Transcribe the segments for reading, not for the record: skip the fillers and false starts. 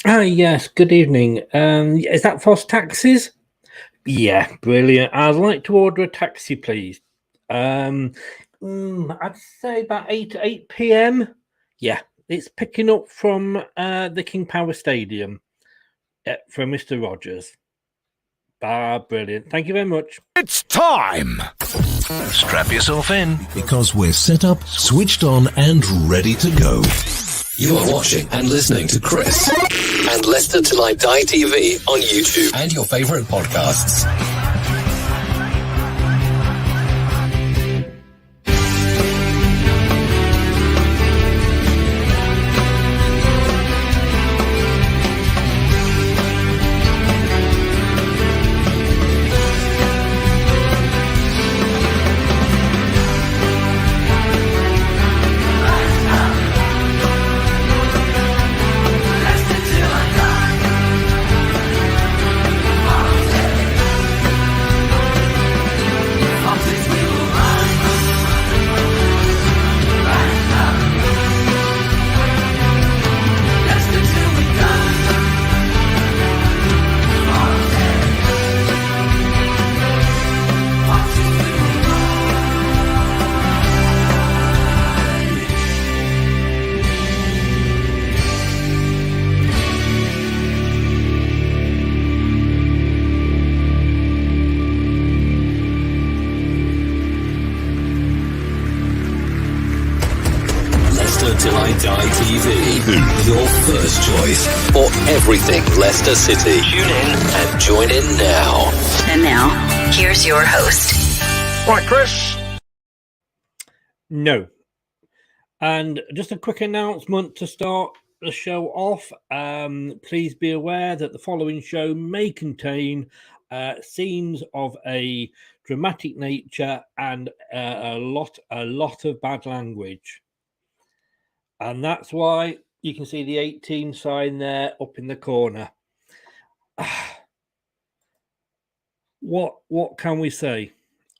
Yes, good evening. Is that Foss Taxis? Yeah, brilliant. I'd like to order a taxi, please. I'd say about 8 p.m. Yeah, it's picking up from the King Power Stadium from Mr. Rodgers. Brilliant. Thank you very much. It's time! Strap yourself in because we're set up, switched on, and ready to go. You are watching and listening to Chris and Leicester Till I Die TV on YouTube and your favourite podcasts. Till I Die TV, your first choice for everything Leicester City. Tune in and join in now. And now, here's your host. Right, Chris? No. And just a quick announcement to start the show off. Please be aware that the following show may contain scenes of a dramatic nature and a lot of bad language. And that's why you can see the 18 sign there up in the corner. What can we say?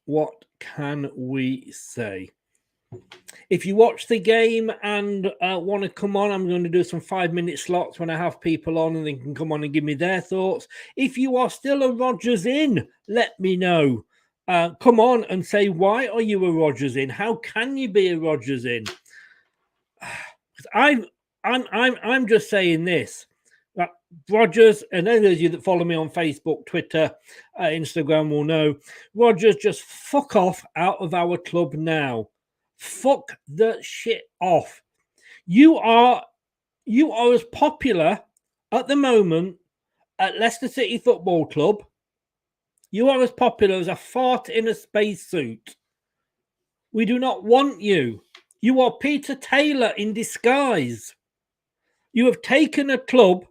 What can we say? If you watch the game and want to come on, I'm going to do some 5-minute slots when I have people on and they can come on and give me their thoughts. If you are still a Rodgers in, let me know. Come on and say, why are you a Rodgers in? How can you be a Rodgers in? I'm just saying this. Rodgers, and those of you that follow me on Facebook, Twitter, Instagram will know, Rodgers, just fuck off out of our club now. Fuck the shit off. You are as popular at the moment at Leicester City Football Club. You are as popular as a fart in a spacesuit. We do not want you. You are Peter Taylor in disguise. You have taken a club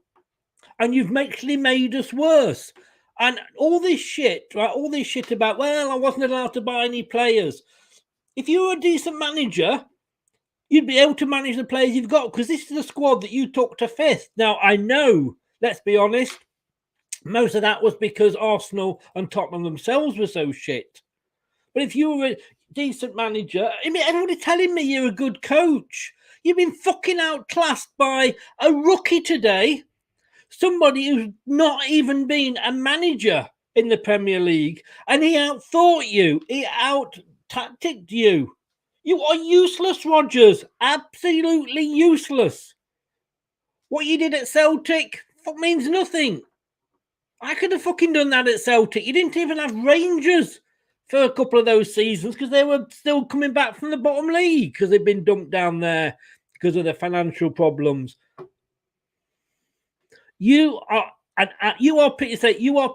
and you've actually made us worse. And all this shit, right? All this shit about, well, I wasn't allowed to buy any players. If you were a decent manager, you'd be able to manage the players you've got because this is the squad that you took to fifth. Now, I know, let's be honest, most of that was because Arsenal and Tottenham themselves were so shit. But if you were a decent manager, I mean, everybody's telling me you're a good coach. You've been fucking outclassed by a rookie today, somebody who's not even been a manager in the Premier League, and he outthought you. He out-tacticked you. You are useless, Rodgers. Absolutely useless. What you did at Celtic means nothing. I could have fucking done that at Celtic. You didn't even have Rangers for a couple of those seasons because they were still coming back from the bottom league because they've been dumped down there because of their financial problems. You are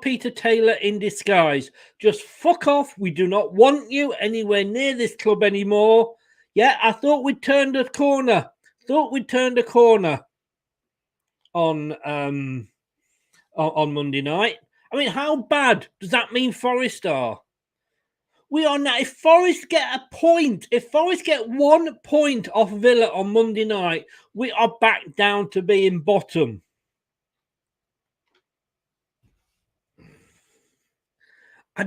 Peter Taylor in disguise. Just fuck off. We do not want you anywhere near this club anymore. Yeah, I thought we'd turned a corner. On Monday night. I mean, how bad does that mean Forest are? We are now, if Forest get a point, if Forest get 1 point off Villa on Monday night, we are back down to being bottom. I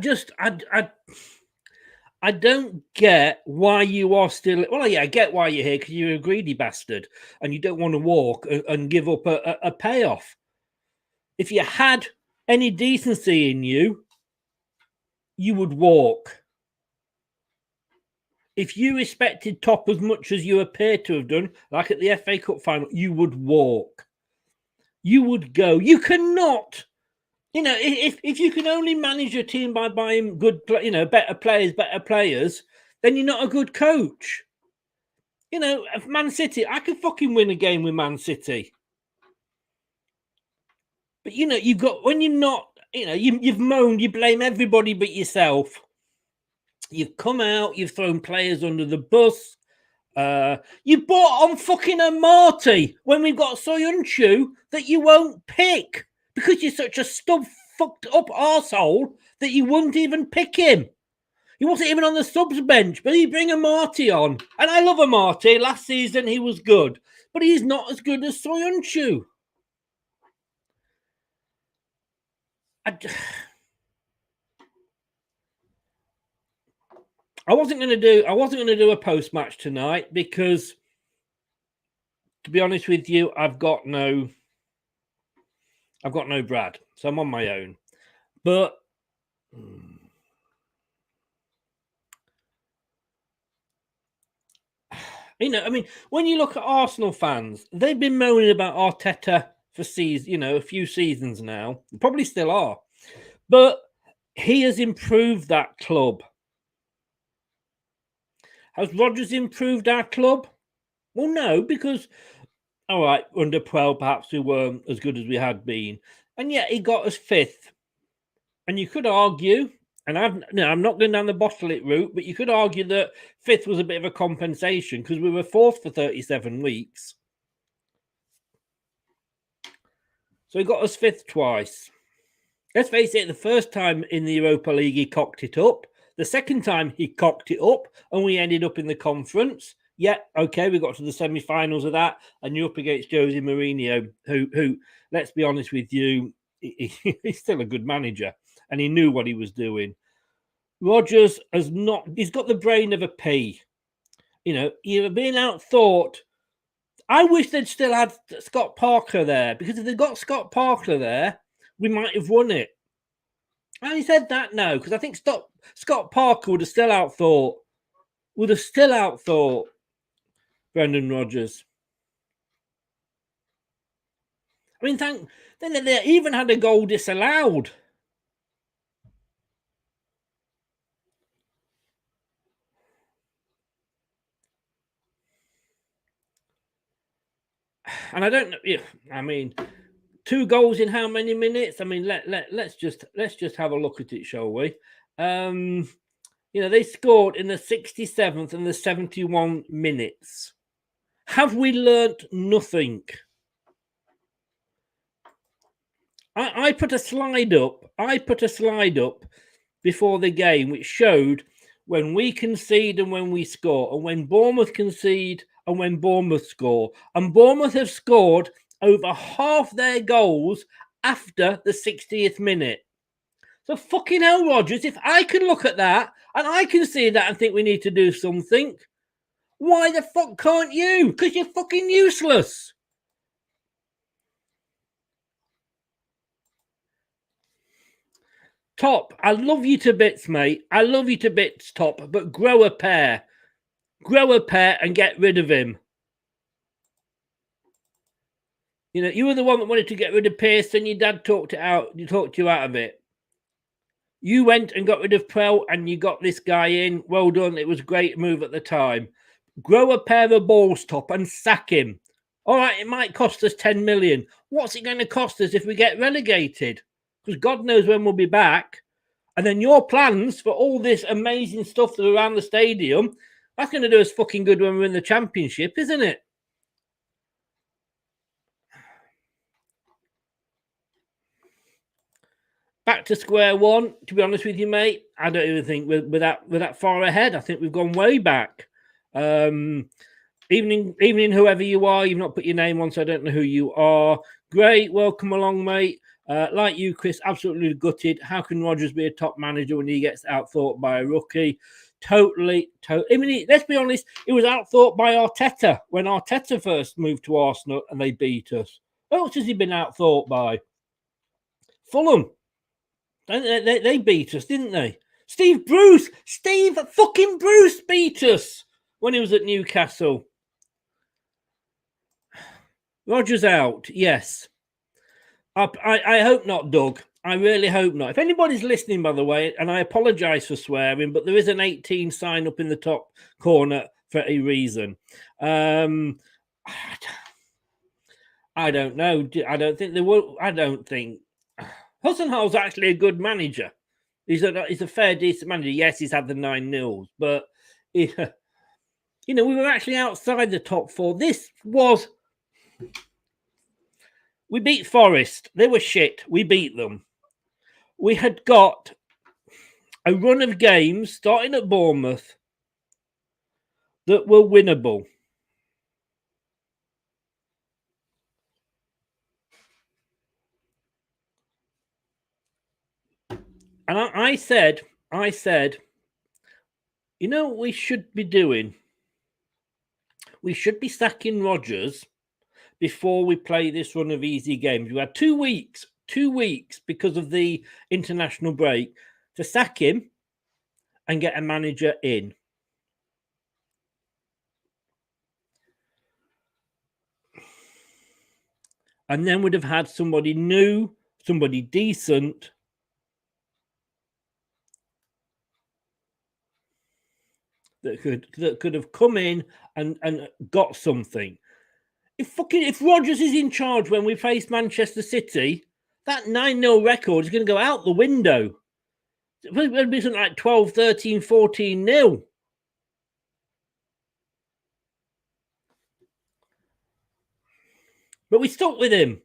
don't get why you are still. Well, yeah, I get why you're here because you're a greedy bastard and you don't want to walk and give up a payoff. if you had any decency in you, you would walk. If you respected Top as much as you appear to have done, like at the FA Cup final, you would walk. You would go. You cannot, if you can only manage your team by buying better players, then you're not a good coach. Man City, I could fucking win a game with Man City. But, you've got, when you're not, you've moaned, you blame everybody but yourself. You've come out, you've thrown players under the bus. You bought on fucking a Marty when we've got Soyuncu that you won't pick because you're such a fucked up arsehole that you wouldn't even pick him. He wasn't even on the subs bench, but you bring a Marty on. And I love a Marty. Last season he was good, but he's not as good as Soyuncu. I wasn't going to do a post match tonight because, to be honest with you, I've got no Brad, so I'm on my own. But when you look at Arsenal fans, they've been moaning about Arteta for a few seasons now. They probably still are, but he has improved that club. Has Rodgers improved our club? Well, no, because, all right, under 12, perhaps we weren't as good as we had been. And yet he got us 5th. And you could argue, and I'm not going down the Bottle-it route, but you could argue that 5th was a bit of a compensation because we were 4th for 37 weeks. So he got us 5th twice. Let's face it, the first time in the Europa League, he cocked it up. The second time he cocked it up and we ended up in the conference. Yeah, okay, we got to the semi-finals of that and you're up against Jose Mourinho, who let's be honest with you, he's still a good manager and he knew what he was doing. Rodgers he's got the brain of a pea. You're being outthought. I wish they'd still had Scott Parker there because if they'd got Scott Parker there, we might have won it. And he said that now because I think Scott Parker would have still outthought Brendan Rodgers. I mean, then they even had a goal disallowed. And I don't know. I mean, 2 goals in how many minutes? I mean, let's just have a look at it, shall we? They scored in the 67th and the 71 minutes. Have we learnt nothing? I put a slide up. Before the game which showed when we concede and when we score, and when Bournemouth concede and when Bournemouth score. And Bournemouth have scored over half their goals after the 60th minute. So fucking hell, Rodgers, if I can look at that and I can see that and think we need to do something, why the fuck can't you? Because you're fucking useless. Top, I love you to bits, mate. I love you to bits, Top, but grow a pair. Grow a pair and get rid of him. You were the one that wanted to get rid of Pearson. Your dad talked you out of it. You went and got rid of Prell and you got this guy in. Well done. It was a great move at the time. Grow a pair of balls, Top, and sack him. All right, it might cost us 10 million. What's it going to cost us if we get relegated? Because God knows when we'll be back. And then your plans for all this amazing stuff that are around the stadium, that's going to do us fucking good when we're in the Championship, isn't it? Back to square one, to be honest with you, mate. I don't even think we're that far ahead. I think we've gone way back. Evening, whoever you are, you've not put your name on, so I don't know who you are. Great, welcome along, mate. Like you, Chris, absolutely gutted. How can Rodgers be a top manager when he gets outthought by a rookie? Totally. I mean, let's be honest, he was outthought by Arteta when Arteta first moved to Arsenal and they beat us. Who else has he been outthought by? Fulham. They beat us, didn't they? Steve fucking Bruce beat us when he was at Newcastle. Rodgers out, yes. I hope not, Doug. I really hope not. If anybody's listening, by the way, and I apologise for swearing, but there is an 18 sign up in the top corner for a reason. I don't know. I don't think there will. I don't think Hussenhall's actually a good manager. He's a fair, decent manager. Yes, he's had the 9-0s, but we were actually outside the top four. We beat Forest. They were shit. We beat them. We had got a run of games starting at Bournemouth that were winnable. And I said, you know what we should be doing? We should be sacking Rodgers before we play this run of easy games. We had 2 weeks because of the international break to sack him and get a manager in. And then we'd have had somebody new, somebody decent, that could have come in and got something. If Rodgers is in charge when we face Manchester City, that 9-0 record is going to go out the window. It'll be something like 12, 13, 14-0. But we stuck with him.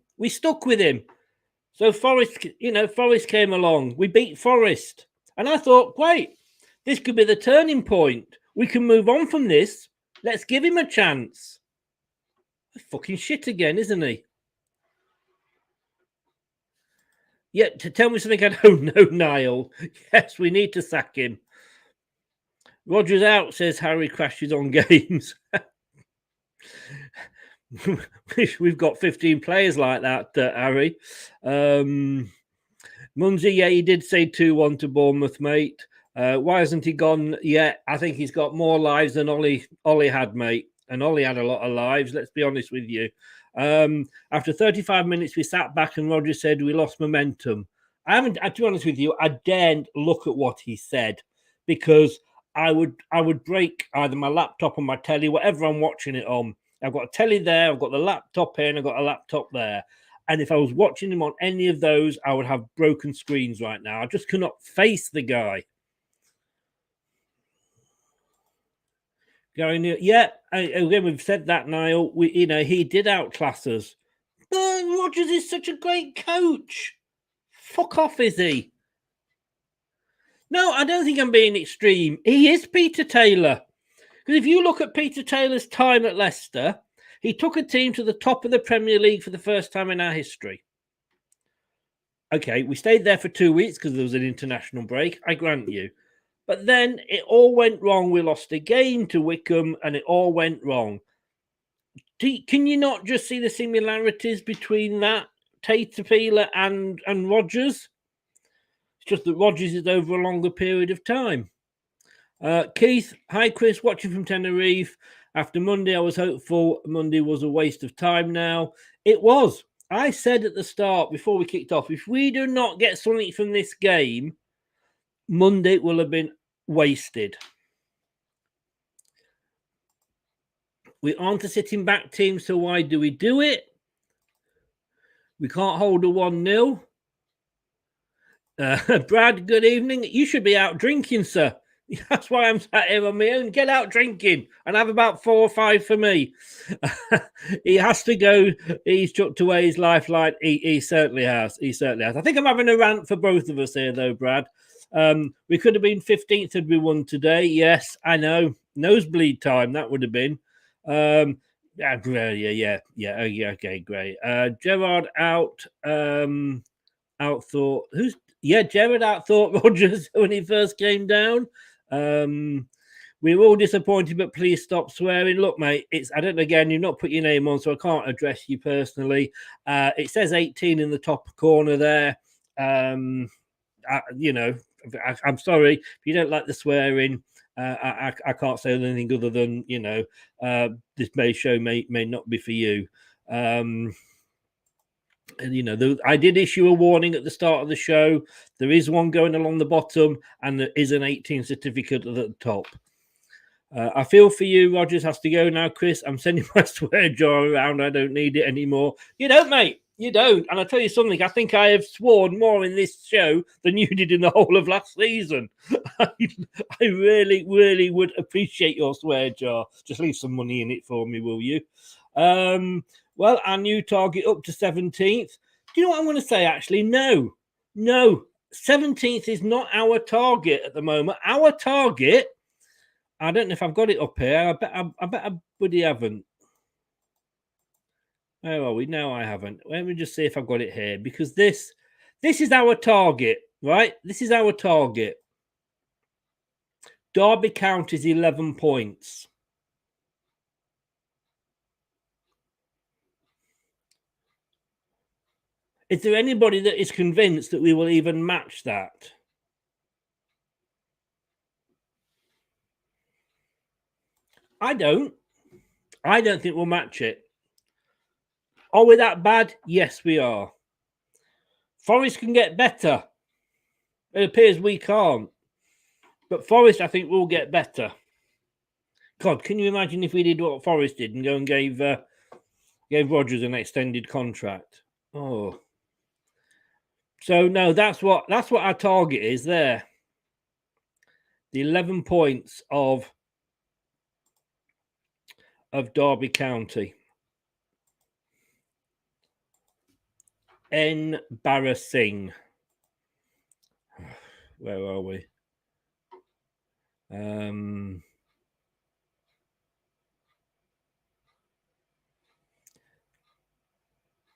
So Forest came along. We beat Forest. And I thought, great, this could be the turning point. We can move on from this. Let's give him a chance. Fucking shit again, isn't he? Yeah, to tell me something I don't know, Niall. Yes, we need to sack him. Rodgers out, says Harry crashes on games. We've got 15 players like that, Harry. Mumsy, yeah, he did say 2-1 to Bournemouth, mate. Why hasn't he gone yet? I think he's got more lives than Ollie had, mate. And Ollie had a lot of lives, let's be honest with you. After 35 minutes, we sat back and Rodgers said we lost momentum. To be honest with you, I daren't look at what he said because I would break either my laptop or my telly, whatever I'm watching it on. I've got a telly there, I've got the laptop here, and I've got a laptop there. And if I was watching him on any of those, I would have broken screens right now. I just cannot face the guy. Going, yeah, again, we've said that, Niall. He did outclass us. But Rodgers is such a great coach. Fuck off, is he? No, I don't think I'm being extreme. He is Peter Taylor. Because if you look at Peter Taylor's time at Leicester, he took a team to the top of the Premier League for the first time in our history. Okay, we stayed there for 2 weeks because there was an international break, I grant you. But then it all went wrong. We lost a game to Wickham and it all went wrong. Can you not just see the similarities between that, Taylor and Rodgers? It's just that Rodgers is over a longer period of time. Keith, hi Chris, watching from Tenerife. After Monday, I was hopeful Monday was a waste of time now. It was. I said at the start, before we kicked off, if we do not get something from this game, Monday will have been wasted. We aren't a sitting back team, so why do we do it? We can't hold a 1-0. Brad, good evening. You should be out drinking, sir. That's why I'm sat here on my own. Get out drinking and have about 4 or 5 for me. He has to go. He's chucked away his lifeline. He certainly has. He certainly has. I think I'm having a rant for both of us here, though, Brad. We could have been 15th had we won today. Yes, I know. Nosebleed time, that would have been. Yeah. Okay, great. Gerard out. Outthought. Gerard outthought Rodgers when he first came down. We were all disappointed, but please stop swearing. Look, mate, I don't know, again, you've not put your name on, so I can't address you personally. It says 18 in the top corner there. I'm sorry if you don't like the swearing. I can't say anything other than this show may not be for you. And I did issue a warning at the start of the show. There is one going along the bottom, and there is an 18 certificate at the top. I feel for you. Rodgers has to go now, Chris. I'm sending my swear jar around. I don't need it anymore. You don't, mate. You don't. And I'll tell you something. I think I have sworn more in this show than you did in the whole of last season. I really, really would appreciate your swear jar. Just leave some money in it for me, will you? Well, our new target up to 17th. Do you know what I'm going to say, actually? No. 17th is not our target at the moment. Our target, I don't know if I've got it up here. I bet I bloody haven't. Where are we? No, I haven't. Let me just see if I've got it here, because this is our target, right? This is our target. Derby County's 11 points. Is there anybody that is convinced that we will even match that? I don't think we'll match it. Are we that bad? Yes, we are. Forest can get better. It appears we can't. But Forest, I think, will get better. God, can you imagine if we did what Forest did and go and gave Rodgers an extended contract? Oh. So, no, that's what our target is there. The 11 points of Derby County. Embarrassing. Where are we?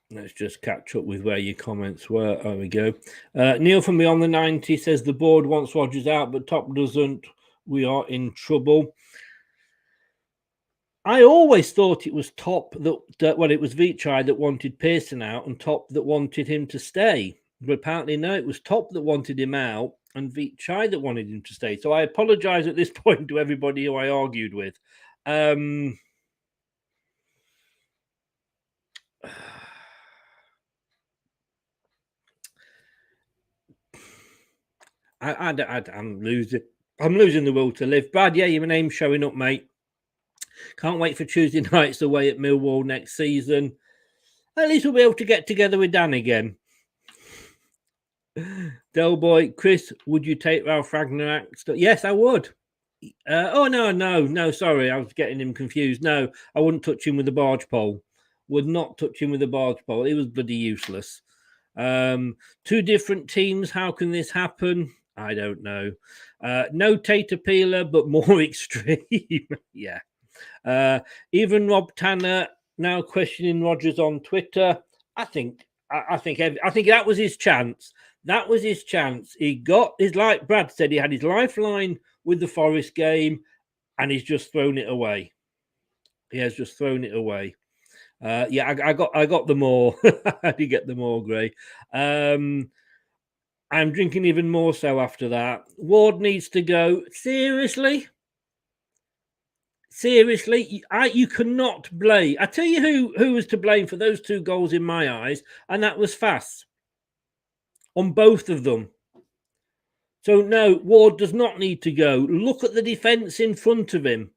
Let's just catch up with where your comments were. There we go. Neil from Beyond the 90 says the board wants Rodgers out, but Top doesn't. We are in trouble. I always thought it was Top that it was Vichai that wanted Pearson out and Top that wanted him to stay. But apparently, no, it was Top that wanted him out and Vichai that wanted him to stay. So I apologise at this point to everybody who I argued with. I'm losing the will to live. Brad, yeah, your name's showing up, mate. Can't wait for Tuesday nights away at Millwall next season. At least we'll be able to get together with Dan again. Del Boy, Chris, would you take Ralph Ragnarak? Yes, I would. No, sorry, I was getting him confused. No, I wouldn't touch him with a barge pole. Would not touch him with a barge pole. He was bloody useless. Two different teams. How can this happen? I don't know. No Tater Peeler, but more extreme. Yeah. Even Rob Tanner now questioning Rodgers on Twitter. I think that was his chance. That was his chance. He got his, like Brad said, he had his lifeline with the Forest game, and he's just thrown it away. He has just thrown it away. Yeah, I got them all. I did get them all, Gray. I'm drinking even more so after that. Ward needs to go. Seriously, you cannot blame. I tell you who was to blame for those two goals in my eyes, and that was Fass on both of them. So no, Ward does not need to go. Look at the defence in front of him.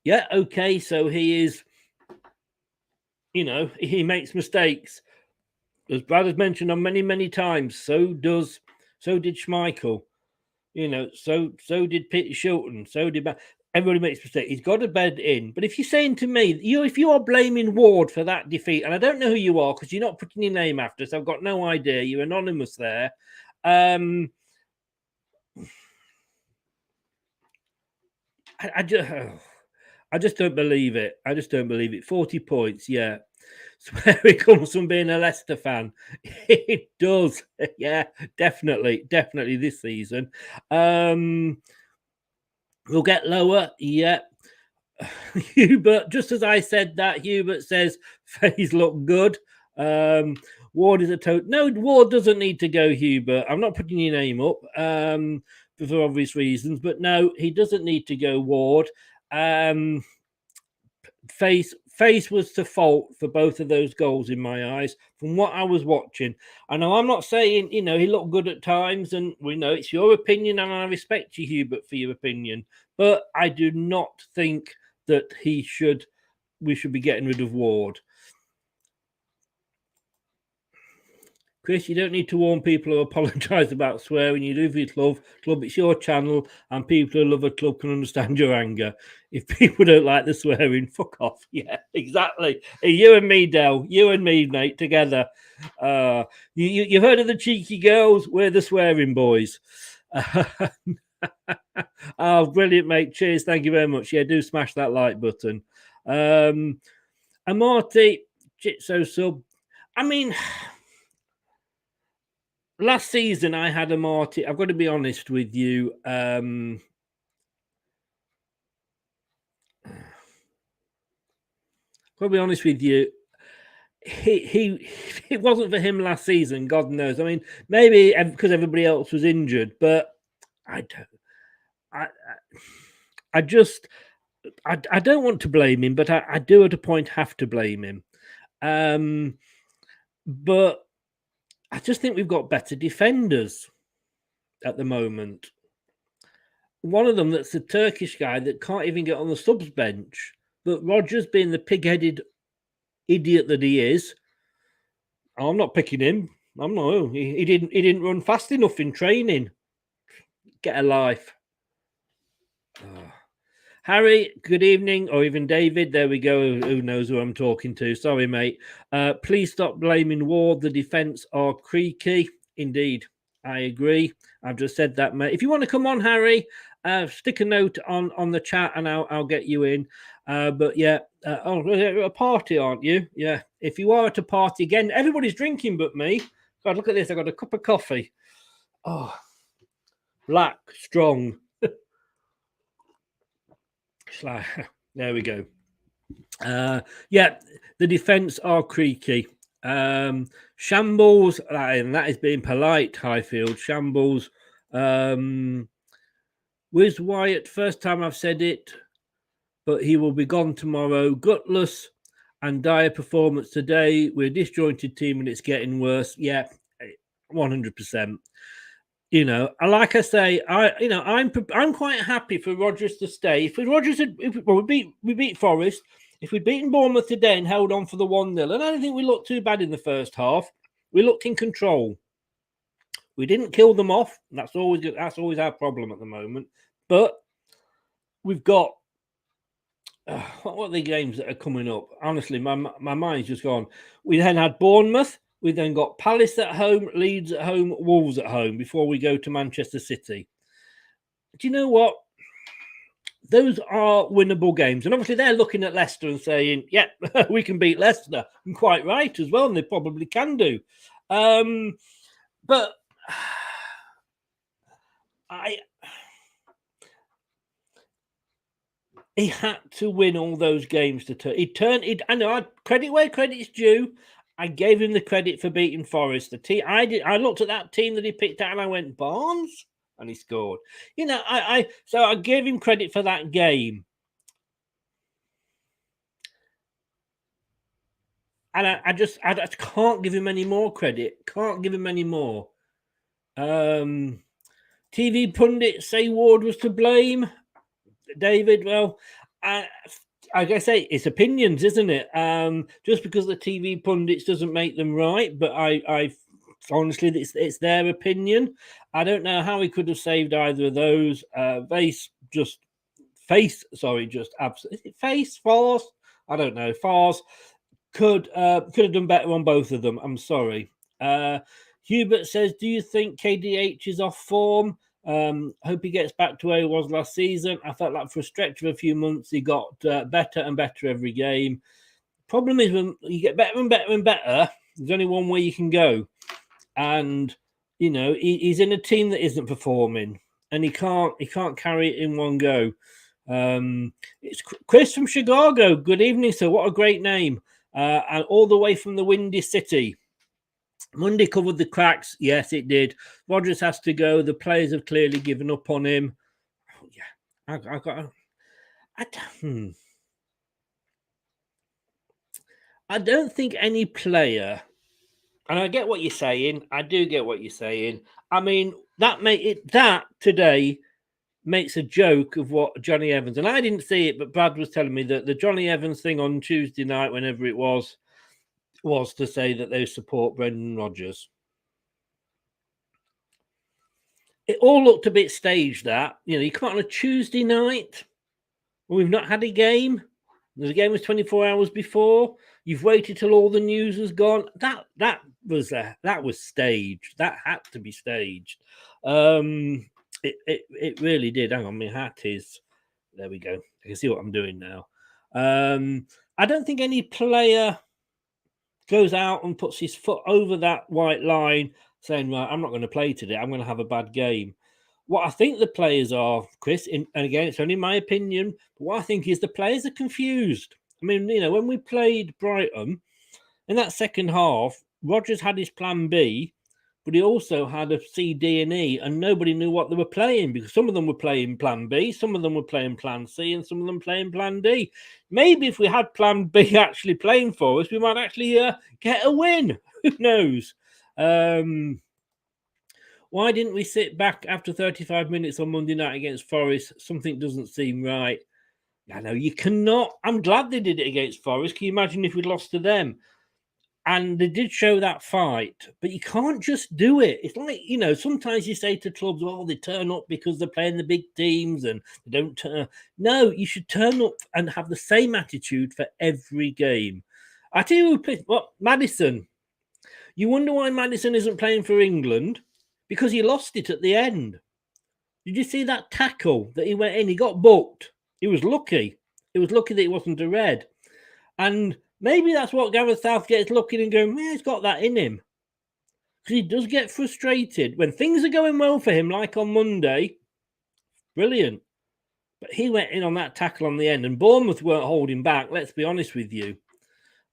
Yeah, okay, so he is, he makes mistakes. As Brad has mentioned on many, many times, so did Schmeichel. So did Peter Shilton. So did everybody makes mistakes. He's got to bed in. But if you're saying to me, if you are blaming Ward for that defeat, and I don't know who you are because you're not putting your name after, so I've got no idea. You're anonymous there. I just don't believe it. 40 points, yeah. So where it comes from being a Leicester fan. It does. Yeah, definitely this season. We'll get lower. Yeah. Hubert, just as I said that, Hubert says Faye's look good. Ward is a total. No, Ward doesn't need to go, Hubert. I'm not putting your name up for obvious reasons, but no, he doesn't need to go, Ward. Face was to fault for both of those goals in my eyes from what I was watching. I know I'm not saying, he looked good at times, and we know it's your opinion, and I respect you, Hubert, for your opinion, but I do not think that we should be getting rid of Ward. Chris, you don't need to warn people who apologise about swearing. You live with club. It's your channel, and people who love a club can understand your anger. If people don't like the swearing, fuck off. Yeah, exactly. You and me, Del. You and me, mate, together. You've heard of the cheeky girls? We're the swearing boys. Oh, brilliant, mate. Cheers. Thank you very much. Yeah, do smash that like button. Amati, Jitso sub. I mean... Last season, I had a Marty. I've got to be honest with you. Got to be honest with you. It wasn't for him last season. God knows. I mean, maybe because everybody else was injured, but I don't want to blame him, but I do at a point have to blame him. But I just think we've got better defenders at the moment. One of them that's a Turkish guy that can't even get on the subs bench. But Rodgers, being the pig-headed idiot that he is, I'm not picking him. I'm not. He didn't run fast enough in training. Get a life. Oh. Harry, good evening, or even David. There we go. Who knows who I'm talking to? Sorry, mate. Please stop blaming Ward. The defence are creaky. Indeed, I agree. I've just said that, mate. If you want to come on, Harry, stick a note on the chat, and I'll get you in. But yeah, a party, aren't you? Yeah. If you are at a party again, everybody's drinking but me. God, look at this. I got a cup of coffee. Oh, black, strong. There we go. Yeah, the defence are creaky. Shambles, and that is being polite, Highfield. Shambles. Where's Wyatt? First time I've said it, but he will be gone tomorrow. Gutless and dire performance today. We're a disjointed team and it's getting worse. Yeah, 100%. Like I say, I'm quite happy for Rodgers to stay. If we beat Forest, if we'd beaten Bournemouth today and held on for the 1-0, and I don't think we looked too bad in the first half. We looked in control. We didn't kill them off. That's always our problem at the moment. But we've got what are the games that are coming up? Honestly, my mind's just gone. We then had Bournemouth. We then got Palace at home, Leeds at home, Wolves at home before we go to Manchester City. Do you know what? Those are winnable games. And obviously they're looking at Leicester and saying, yeah, we can beat Leicester. And quite right as well. And they probably can do. But he had to win all those games to turn. I know, credit where credit's due. I gave him the credit for beating Forest. The team I looked at that team that he picked out and I went, Barnes, and he scored. So I gave him credit for that game. And I just can't give him any more credit. Can't give him any more. TV pundits say Ward was to blame. David, well, like I say, it's opinions, isn't it? Just because the TV pundits doesn't make them right, but I honestly, it's their opinion. I don't know how he could have saved either of those. Farce? I don't know. Farce could have done better on both of them. I'm sorry. Hubert says, do you think KDH is off form? Hope he gets back to where he was last season. I felt like for a stretch of a few months, he got better and better every game. Problem is, when you get better and better and better, there's only one way you can go. And, he's in a team that isn't performing. And he can't carry it in one go. It's Chris from Chicago. Good evening, sir. What a great name. And all the way from the Windy City. Monday covered the cracks. Yes, it did. Rodgers has to go. The players have clearly given up on him. Yeah, I don't think any player, and I get what you're saying. I do get what you're saying. I mean, that today makes a joke of what Johnny Evans, and I didn't see it, but Brad was telling me that the Johnny Evans thing on Tuesday night, whenever it was to say that they support Brendan Rodgers. It all looked a bit staged, that. You come out on a Tuesday night when we've not had a game. The game was 24 hours before. You've waited till all the news has gone. That was staged. That had to be staged. It really did. Hang on, my hat is. There we go. I can see what I'm doing now. I don't think any player goes out and puts his foot over that white line, saying, "Right, I'm not going to play today. I'm going to have a bad game." What I think the players are, Chris, and again, it's only my opinion, but what I think is the players are confused. I mean, when we played Brighton, in that second half, Rodgers had his plan B, but he also had a C, D, and E, and nobody knew what they were playing, because some of them were playing plan B, some of them were playing plan C, and some of them playing plan D. Maybe if we had plan B actually playing for us, we might actually get a win. Who knows? Why didn't we sit back after 35 minutes on Monday night against Forest? Something doesn't seem right. I know you cannot. I'm glad they did it against Forest. Can you imagine if we'd lost to them? And they did show that fight, but you can't just do it. It's like, sometimes you say to clubs, "Oh, they turn up because they're playing the big teams and they don't turn." No, you should turn up and have the same attitude for every game. I tell you what, Maddison. You wonder why Maddison isn't playing for England? Because he lost it at the end. Did you see that tackle that he went in? He got booked. He was lucky. He was lucky that it wasn't a red. And maybe that's what Gareth Southgate is looking and going, "Yeah, he's got that in him." Because he does get frustrated. When things are going well for him, like on Monday, brilliant. But he went in on that tackle on the end, and Bournemouth weren't holding back, let's be honest with you.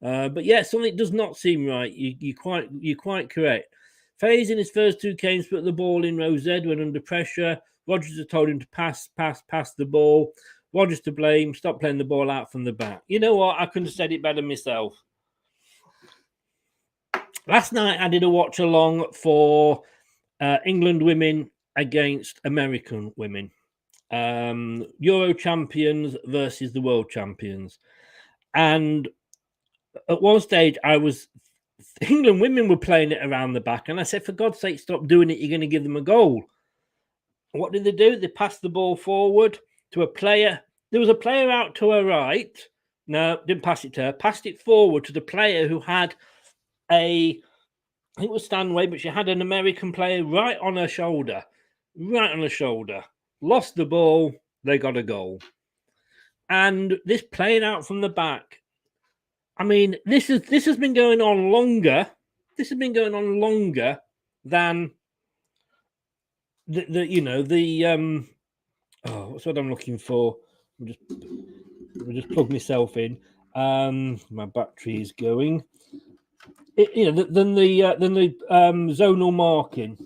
But yeah, something does not seem right. You're quite correct. Faze in his first two games put the ball in row Z when under pressure. Rodgers had told him to pass the ball. Rodgers to blame. Stop playing the ball out from the back. You know what? I couldn't have said it better myself. Last night, I did a watch along for England women against American women. Euro champions versus the world champions. And at one stage, England women were playing it around the back. And I said, for God's sake, stop doing it. You're going to give them a goal. What did they do? They passed the ball forward to a player. There was a player out to her right. No, didn't pass it to her. Passed it forward to the player who had I think it was Stanway, but she had an American player right on her shoulder. Right on her shoulder. Lost the ball. They got a goal. And this playing out from the back. I mean, this has been going on longer. This has been going on longer than what's what I'm looking for? I'll just plug myself in. My battery is going. Than the zonal marking.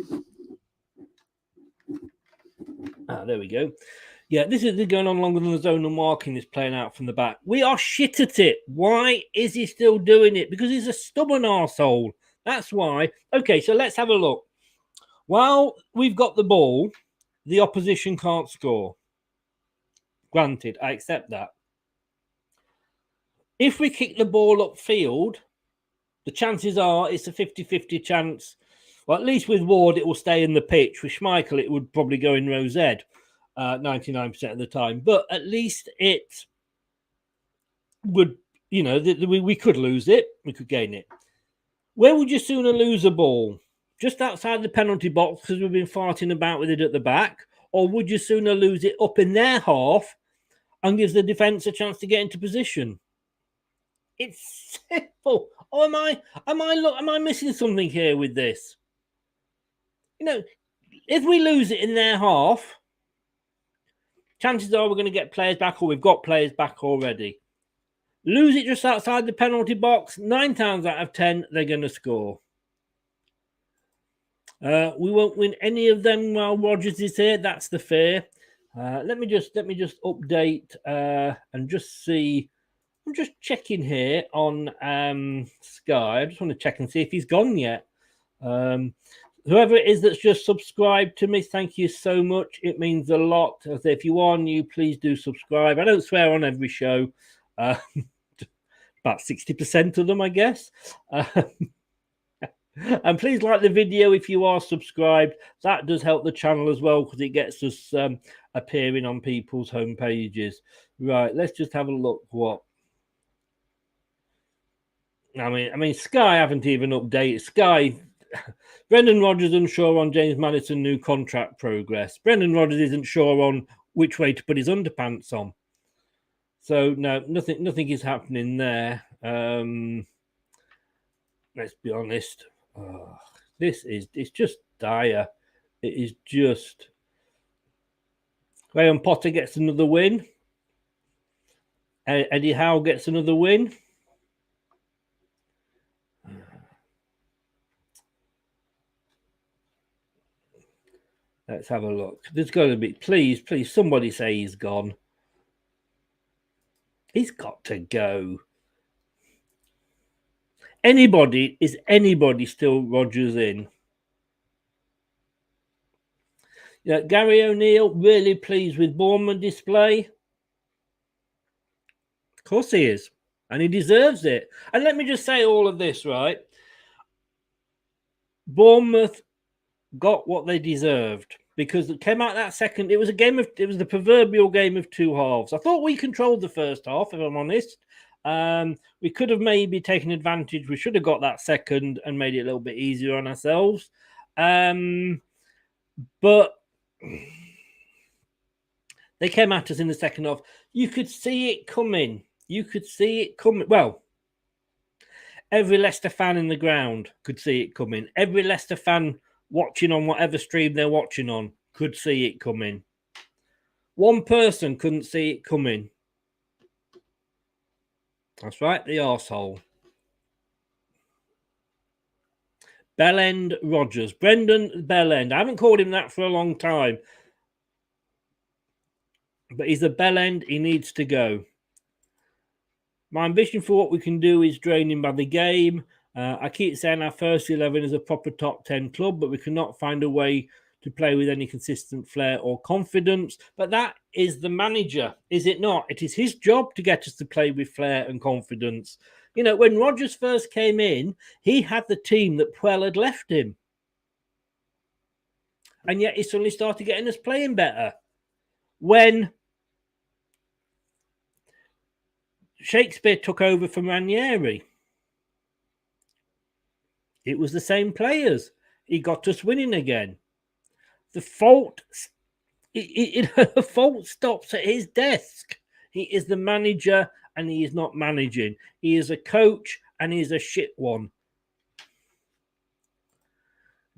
There we go. Yeah, this is going on longer than the zonal marking is playing out from the back. We are shit at it. Why is he still doing it? Because he's a stubborn arsehole. That's why. Okay, so let's have a look. While we've got the ball, the opposition can't score. Granted, I accept that. If we kick the ball upfield, the chances are it's a 50-50 chance. Well, at least with Ward, it will stay in the pitch. With Schmeichel, it would probably go in row Z 99% of the time. But at least it would, we could lose it. We could gain it. Where would you sooner lose a ball? Just outside the penalty box because we've been farting about with it at the back? Or would you sooner lose it up in their half and gives the defence a chance to get into position? It's simple. Or am I missing something here with this? If we lose it in their half, chances are we're going to get players back, or we've got players back already. Lose it just outside the penalty box, 9 times out of 10, they're going to score. We won't win any of them while Rodgers is here. That's the fear. Let me just update and just see. I'm just checking here on Sky. I just want to check and see if he's gone yet. Whoever it is that's just subscribed to me, thank you so much. It means a lot. If you are new, please do subscribe. I don't swear on every show. About 60% of them, I guess. And please like the video if you are subscribed. That does help the channel as well because it gets us appearing on people's home pages. Right, let's just have a look what. I mean, Sky haven't even updated. Sky, Brendan Rodgers unsure on James Maddison new contract progress. Brendan Rodgers isn't sure on which way to put his underpants on. So no, nothing is happening there. Let's be honest. It's just dire. It is just. Graham Potter gets another win. Eddie Howe gets another win. Let's have a look. There's got to be, please, somebody say he's gone. He's got to go. Is anybody still Rodgers in? Yeah, Gary O'Neill, really pleased with Bournemouth display. Of course he is. And he deserves it. And let me just say all of this, right? Bournemouth got what they deserved because it came out that second. It was the proverbial game of two halves. I thought we controlled the first half, if I'm honest. We could have maybe taken advantage. We should have got that second and made it a little bit easier on ourselves. But they came at us in the second half. You could see it coming. Well, every Leicester fan in the ground could see it coming. Every Leicester fan watching on whatever stream they're watching on could see it coming. One person couldn't see it coming. That's right, the arsehole. Bellend Rodgers. Brendan Bellend. I haven't called him that for a long time. But he's a Bellend. He needs to go. My ambition for what we can do is drain him by the game. I keep saying our first 11 is a proper top 10 club, but we cannot find a way to play with any consistent flair or confidence. But that is the manager, is it not? It is his job to get us to play with flair and confidence. You know, when Rodgers first came in, he had the team that Puel had left him. And yet he suddenly started getting us playing better. When Shakespeare took over from Ranieri, it was the same players. He got us winning again. The fault stops at his desk. He is the manager and he is not managing. He is a coach and he is a shit one.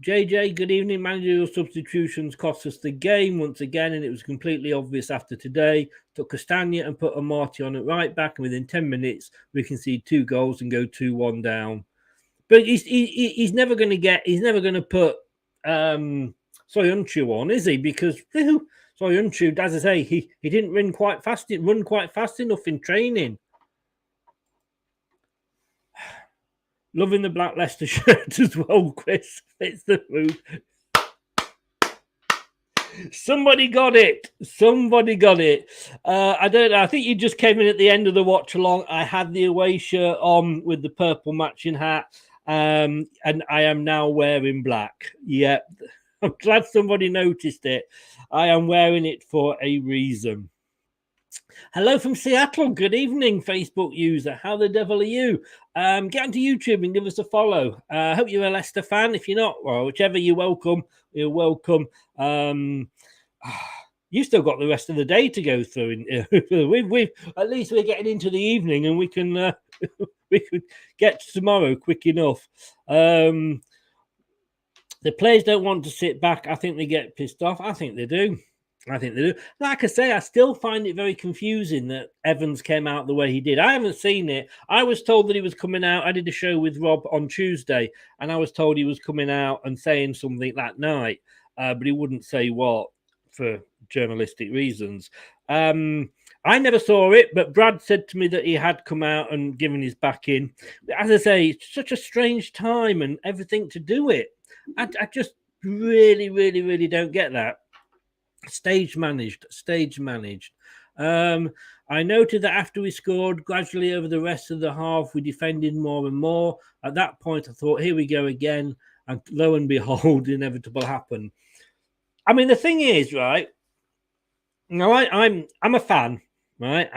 JJ, good evening. Managerial substitutions cost us the game once again, and it was completely obvious after today. Took Castagna and put Amati on at right back, and within 10 minutes, we concede 2 goals and go 2-1 down. But he's never going to put Soyuncu on, is he? Because Soyuncu, as I say, he didn't run quite fast enough in training. Loving the black Leicester shirt as well, Chris. It's the move. Somebody got it. I don't know. I think you just came in at the end of the watch along. I had the away shirt on with the purple matching hat, and I am now wearing black. Yep. I'm glad somebody noticed it. I am wearing it for a reason. Hello from Seattle. Good evening, Facebook user. How the devil are you? Get onto YouTube and give us a follow. I hope you're a Leicester fan. If you're not, well, whichever, you're welcome. You're welcome. You still got the rest of the day to go through. We've at least we're getting into the evening, and we can we could get to tomorrow quick enough. The players don't want to sit back. I think they get pissed off. I think they do. I think they do. Like I say, I still find it very confusing that Evans came out the way he did. I haven't seen it. I was told that he was coming out. I did a show with Rob on Tuesday, and I was told he was coming out and saying something that night, but he wouldn't say what for journalistic reasons. I never saw it, but Brad said to me that he had come out and given his back in. As I say, it's such a strange time and everything to do it. I just really, really, really don't get that. Stage managed. I noted that after we scored, gradually over the rest of the half, we defended more and more. At that point, I thought, here we go again. And lo and behold, the inevitable happened. I mean, the thing is, right, now I'm a fan, right?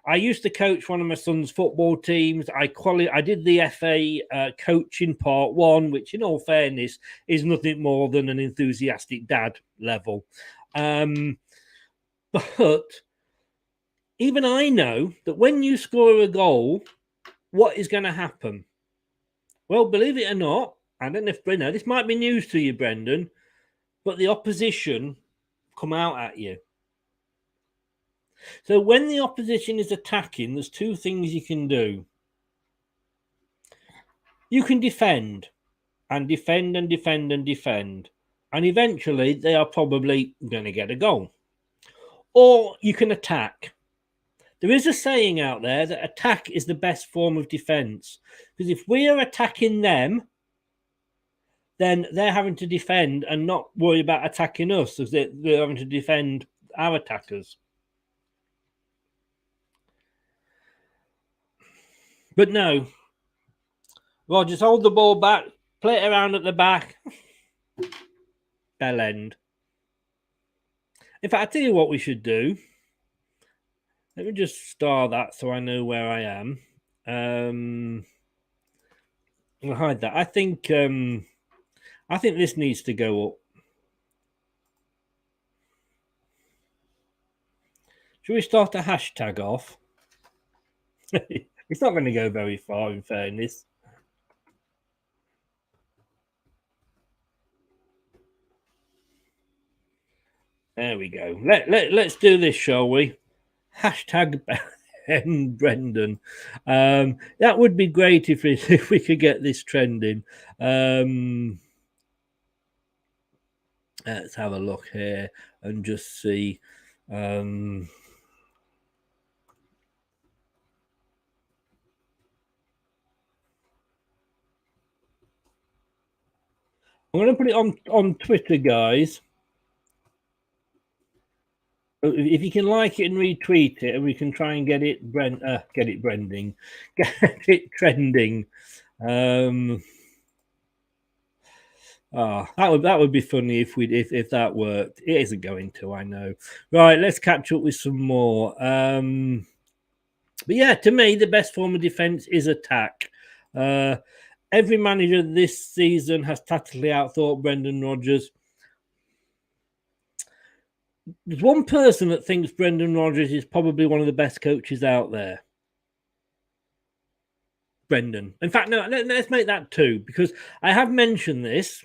I used to coach one of my son's football teams. I did the FA coaching part 1, which, in all fairness, is nothing more than an enthusiastic dad level. But even I know that when you score a goal, what is going to happen? Well, believe it or not, I don't know if this might be news to you, Brendan, but the opposition come out at you. So when the opposition is attacking, there's 2 things you can do. You can defend and defend and defend and defend. And eventually they are probably going to get a goal. Or you can attack. There is a saying out there that attack is the best form of defense. Because if we are attacking them, then they're having to defend and not worry about attacking us, because they're having to defend our attackers. But no, Rodgers, hold the ball back, play it around at the back. Bell end. In fact, I'll tell you what we should do. Let me just star that so I know where I am. I'll hide that. I think this needs to go up. Should we start a hashtag off? It's not going to go very far, in fairness. There we go. Let's do this, shall we? Hashtag Ben Brendan. That would be great if we could get this trending. Let's have a look here and just see. I'm going to put it on Twitter, guys. If you can like it and retweet it, and we can try and get it trending. That would be funny if that worked. It isn't going to, I know. Right, let's catch up with some more. But yeah, to me, the best form of defense is attack. Every manager this season has tactically outthought Brendan Rodgers. There's one person that thinks Brendan Rodgers is probably one of the best coaches out there. Brendan. In fact, no, let's make that 2, because I have mentioned this,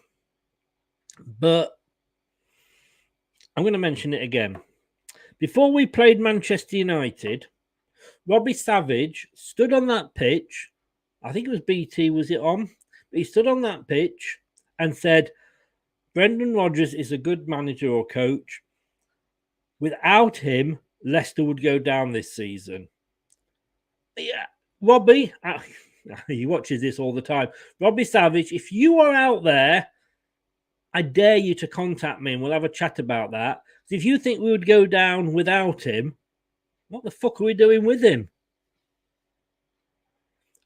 but I'm going to mention it again. Before we played Manchester United, Robbie Savage stood on that pitch. I think it was BT, was it on? But he stood on that pitch and said, Brendan Rodgers is a good manager or coach. Without him, Leicester would go down this season. Yeah, Robbie, he watches this all the time. Robbie Savage, if you are out there, I dare you to contact me and we'll have a chat about that. If you think we would go down without him, what the fuck are we doing with him?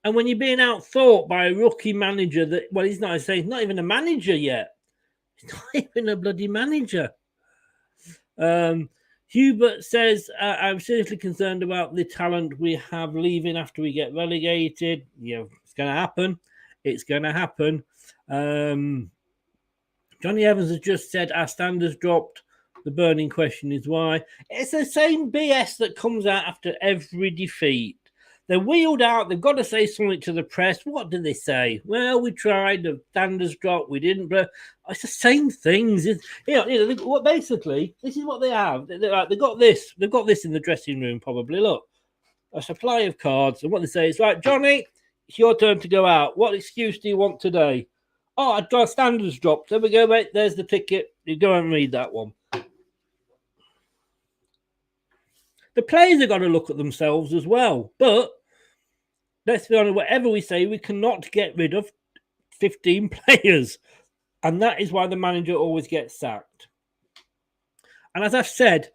And when you're being outthought by a rookie manager he's not even a manager yet. He's not even a bloody manager. Hubert says, I'm seriously concerned about the talent we have leaving after we get relegated. It's going to happen. It's going to happen. Johnny Evans has just said our standards dropped. The burning question is why. It's the same BS that comes out after every defeat. They're wheeled out. They've got to say something to the press. What do they say? Well, we tried. The standards dropped. We didn't. But it's the same things. Basically, this is what they have. They've got this. They've got this in the dressing room, probably. Look, a supply of cards. And what they say is, right, Johnny, it's your turn to go out. What excuse do you want today? Oh, our standards dropped. There we go, mate. There's the ticket. You go and read that one. The players have got to look at themselves as well. But let's be honest, whatever we say, we cannot get rid of 15 players. And that is why the manager always gets sacked. And as I've said,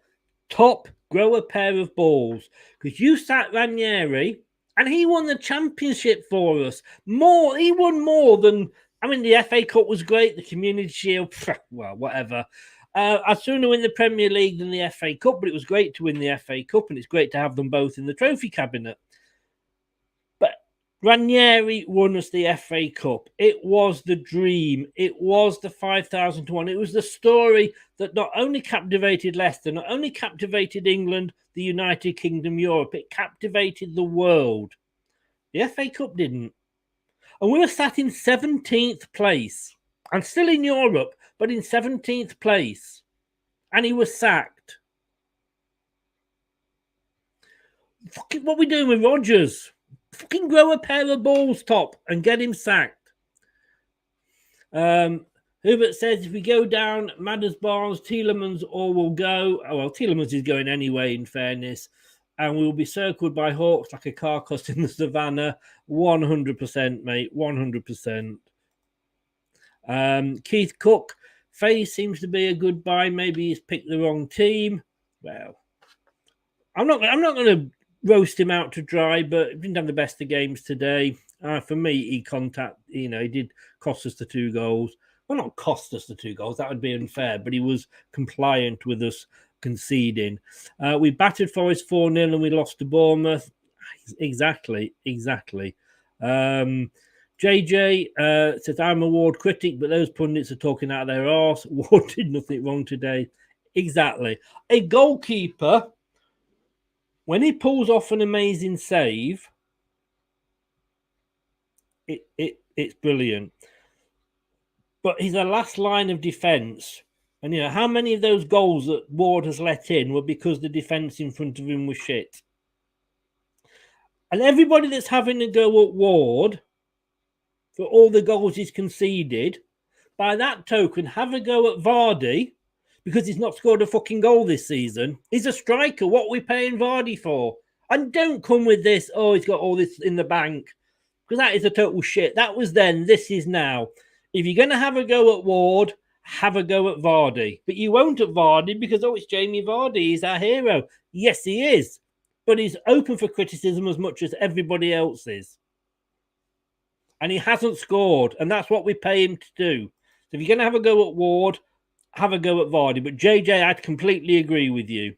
top, grow a pair of balls. Because you sacked Ranieri, and he won the championship for us. He won more than... I mean, the FA Cup was great. The Community Shield, well, whatever. I'd sooner win the Premier League than the FA Cup, but it was great to win the FA Cup, and it's great to have them both in the trophy cabinet. But Ranieri won us the FA Cup. It was the dream. It was the 5,000 to 1. It was the story that not only captivated Leicester, not only captivated England, the United Kingdom, Europe, it captivated the world. The FA Cup didn't. And we were sat in 17th place. And still in Europe, but in 17th place. And he was sacked. Fucking what are we doing with Rodgers? Fucking grow a pair of balls, top, and get him sacked. Hubert says, if we go down, Madders, Barnes, Tielemans, all will go. Oh, well, Tielemans is going anyway, in fairness. And we will be circled by hawks like a carcass in the savannah. 100%, mate. 100%. Keith Cook, Faye seems to be a good buy. Maybe he's picked the wrong team. Well, I'm not going to roast him out to dry, but he didn't have the best of games today. For me, he did cost us the 2 goals. Well, not cost us the 2 goals. That would be unfair, but he was compliant with us conceding. We battered Forest 4-0 and we lost to Bournemouth. Exactly. JJ says, I'm a Ward critic, but those pundits are talking out of their arse. Ward did nothing wrong today. Exactly. A goalkeeper, when he pulls off an amazing save, it's brilliant. But he's a last line of defence. And, how many of those goals that Ward has let in were because the defence in front of him was shit? And everybody that's having a go at Ward for all the goals he's conceded, by that token, have a go at Vardy because he's not scored a fucking goal this season. He's a striker. What are we paying Vardy for? And don't come with this, he's got all this in the bank, because that is a total shit. That was then, this is now. If you're going to have a go at Ward, have a go at Vardy. But you won't at Vardy because, it's Jamie Vardy. He's our hero. Yes, he is. But he's open for criticism as much as everybody else is. And he hasn't scored. And that's what we pay him to do. So if you're going to have a go at Ward, have a go at Vardy. But JJ, I'd completely agree with you.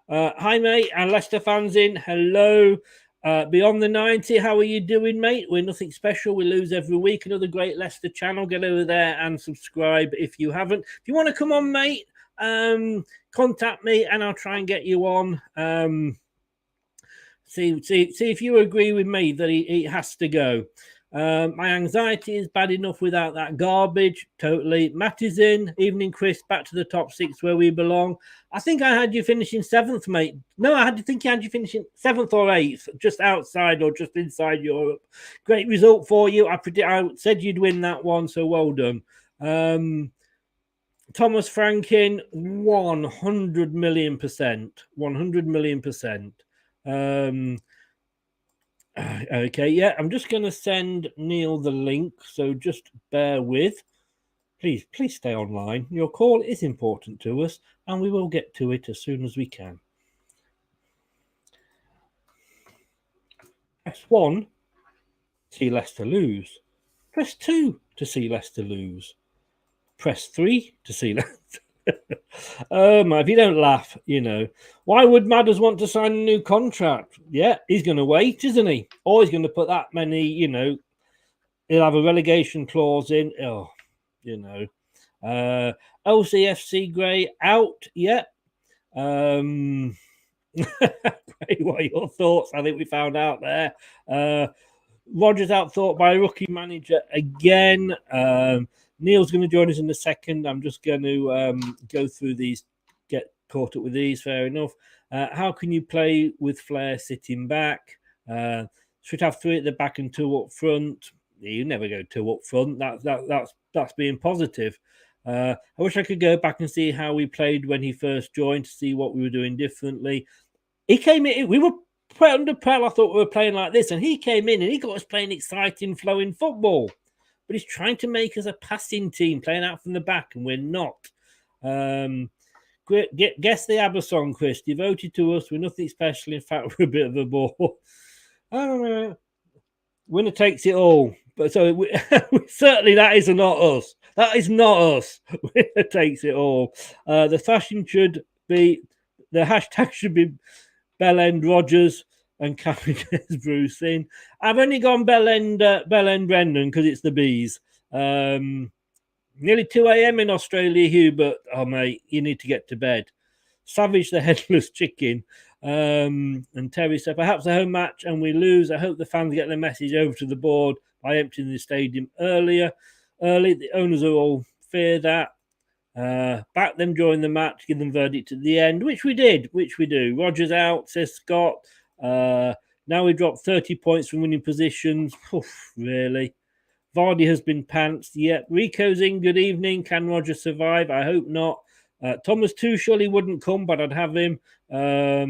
Hi, mate. And Leicester fans in. Hello. Beyond the 90, how are you doing, mate? We're nothing special. We lose every week. Another great Leicester channel. Get over there and subscribe if you haven't. If you want to come on, mate, contact me and I'll try and get you on. See if you agree with me that he has to go. My anxiety is bad enough without that garbage. Totally. Matt is in. Evening, Chris. Back to the top 6 where we belong. I think I had you finishing 7th, mate. No, I think I had you finishing 7th or 8th, just outside or just inside Europe. Great result for you. I said you'd win that one, so well done. Thomas Frankin, 100 million %. 100 million %. Okay, yeah, I'm just going to send Neil the link, so just bear with. Please stay online. Your call is important to us, and we will get to it as soon as we can. Press 1 to see Leicester lose. Press 2 to see Leicester lose. Press 3 to see Leicester. If you don't laugh, why would Madders want to sign a new contract? Yeah, he's going to wait, isn't he? Or he's going to put that many, he'll have a relegation clause in. LCFC Grey out. Yeah. What are your thoughts? I think we found out there. Rodgers outthought by a rookie manager again. Neil's going to join us in a second. I'm just going to go through these, get caught up with these. Fair enough. How can you play with Flair sitting back? Should have 3 at the back and 2 up front. You never go 2 up front. That's being positive. I wish I could go back and see how we played when he first joined to see what we were doing differently. He came in, we were under Pell. I thought we were playing like this, and he came in and he got us playing exciting, flowing football. But he's trying to make us a passing team, playing out from the back, and we're not. Guess the ABBA song, Chris. Devoted to us. We're nothing special. In fact, we're a bit of a bore. I don't know. Winner takes it all. But so certainly that is not us. That is not us. Winner takes it all. The hashtag should be Bell End Rodgers and Cameron gets Bruce in. I've only gone Bell End Brendan because it's the bees. Nearly 2 a.m. in Australia, Hubert. Oh, mate, you need to get to bed. Savage the headless chicken. And Terry said, perhaps a home match and we lose. I hope the fans get the message over to the board by emptying the stadium early. The owners are all fear that. Back them during the match, give them verdict at the end, which we do. Rodgers out, says Scott. Now we dropped 30 points from winning positions. Oof, really? Vardy has been pantsed. Yep. Rico's in. Good evening. Can Rodgers survive? I hope not. Thomas Tuchel, he wouldn't come, but I'd have him. Yeah,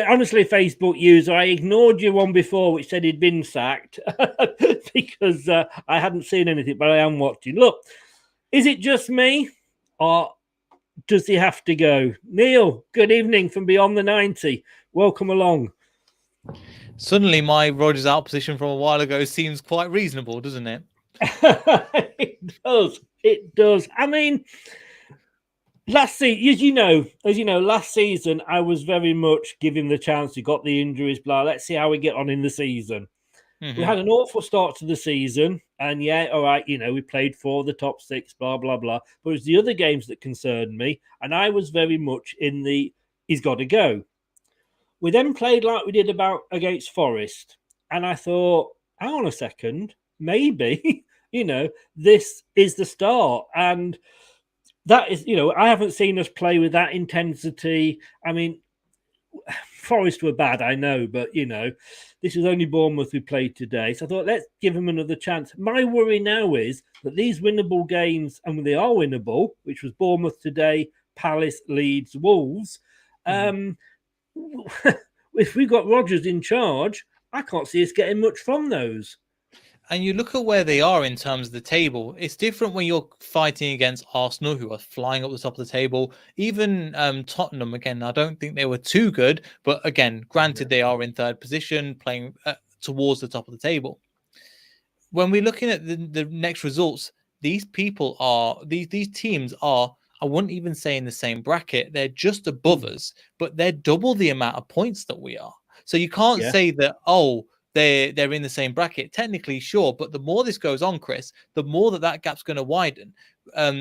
honestly, Facebook user, I ignored your one before which said he'd been sacked because I hadn't seen anything, but I am watching. Look, is it just me or does he have to go? Neil, good evening from Beyond the 90. Welcome along. Suddenly, my Rodgers out position from a while ago seems quite reasonable, doesn't it? It does. I mean, last season, I was very much give him the chance. He got the injuries, blah. Let's see how we get on in the season. Mm-hmm. We had an awful start to the season, and yeah, all right, we played for the top 6, blah, blah, blah. But it was the other games that concerned me, and I was very much in the he's got to go. We then played like we did against Forest, and I thought, hang on a second, maybe, this is the start. And that is, I haven't seen us play with that intensity. I mean, Forest were bad, I know, but, this is only Bournemouth we played today. So I thought, let's give them another chance. My worry now is that these winnable games, and they are winnable, which was Bournemouth today, Palace, Leeds, Wolves, if we got Rodgers in charge, I can't see us getting much from those. And you look at where they are in terms of the table. It's different when you're fighting against Arsenal, who are flying up the top of the table. Even Tottenham, again, I don't think they were too good. But again, granted, they are in third position, playing towards the top of the table. When we're looking at the next results, these teams are, I wouldn't even say in the same bracket. They're just above us, but they're double the amount of points that we are. So you can't say that, they're in the same bracket. Technically, sure, but the more this goes on, Chris, the more that gap's going to widen.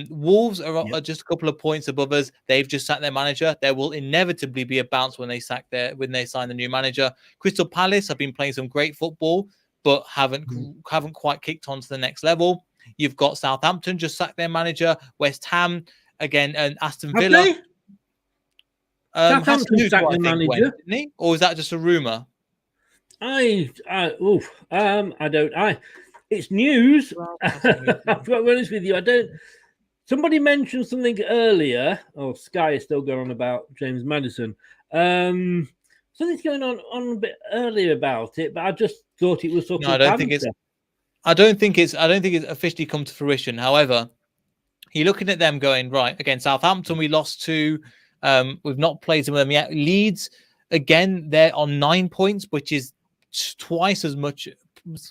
Wolves are just a couple of points above us. They've just sacked their manager. There will inevitably be a bounce when they sign the new manager. Crystal Palace have been playing some great football, but haven't quite kicked on to the next level. You've got Southampton just sacked their manager. West Ham again, and Aston Villa. Southampton sacked the manager, didn't he? Or is that just a rumor? It's news. I've got to be honest with you. Somebody mentioned something earlier. Oh, Sky is still going on about James Maddison. Something's going on a bit earlier about it, but I just thought it was sort of. I don't think it's officially come to fruition. However, you're looking at them going, right, again, Southampton, we lost to. We've not played some of them yet. Leeds, again, they're on 9 points, which is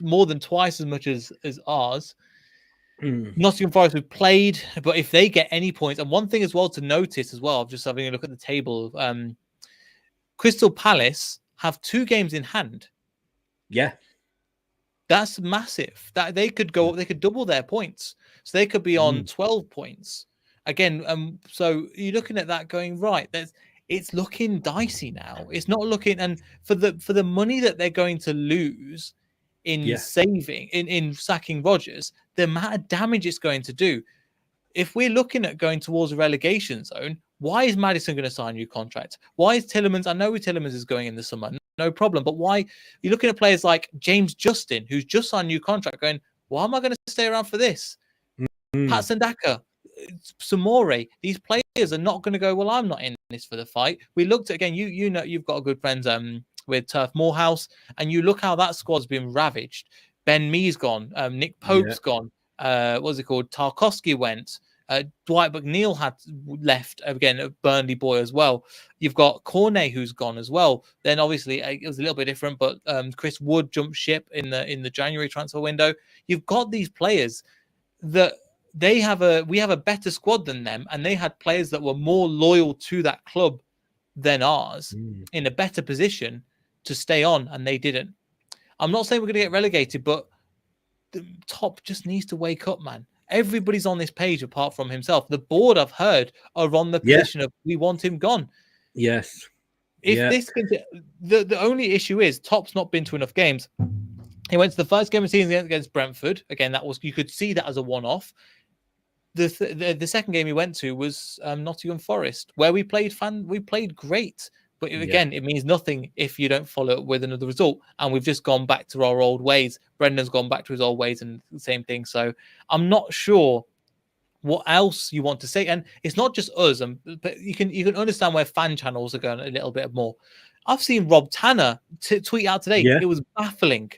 more than twice as much as ours. Nottingham Forest we've played, but if they get any points, and one thing as well to notice as well, just having a look at the table, Crystal Palace have 2 games in hand. Yeah. That's massive. That they could double their points. So they could be on 12 points. Again, so you're looking at that going, right, it's looking dicey now. It's not looking, and for the money that they're going to lose in saving in sacking Rodgers, the amount of damage it's going to do. If we're looking at going towards a relegation zone, why is Maddison going to sign a new contract? Why is Tielemans? I know Tielemans is going in the summer, no problem. But why you're looking at players like James Justin, who's just signed a new contract, going, why am I going to stay around for this? Patson Daka, Samore, these players are not going to go, well, I'm not in this for the fight. We looked at, again, you know, you've got good friends with Turf Moorhouse, and you look how that squad's been ravaged. Ben Mee's gone, Nick Pope's gone, what's it called? Tarkowski went. Dwight McNeil had left, again, a Burnley boy as well. You've got Cornet who's gone as well. Then obviously it was a little bit different, but Chris Wood jumped ship in the January transfer window. You've got these players that we have a better squad than them, and they had players that were more loyal to that club than ours, in a better position to stay on, and they didn't. I'm not saying we're going to get relegated, but the top just needs to wake up, man. Everybody's on this page apart from himself. The board, I've heard, are on the position of we want him gone. Yes. If this the only issue is Top's not been to enough games. He went to the first game of the season against Brentford. Again, that was, you could see that as a one-off. The second game he went to was Nottingham Forest, where we played great. But again, it means nothing if you don't follow it with another result. And we've just gone back to our old ways. Brendan's gone back to his old ways and the same thing. So I'm not sure what else you want to say. And it's not just us, but you can understand where fan channels are going a little bit more. I've seen Rob Tanner tweet out today. It was baffling.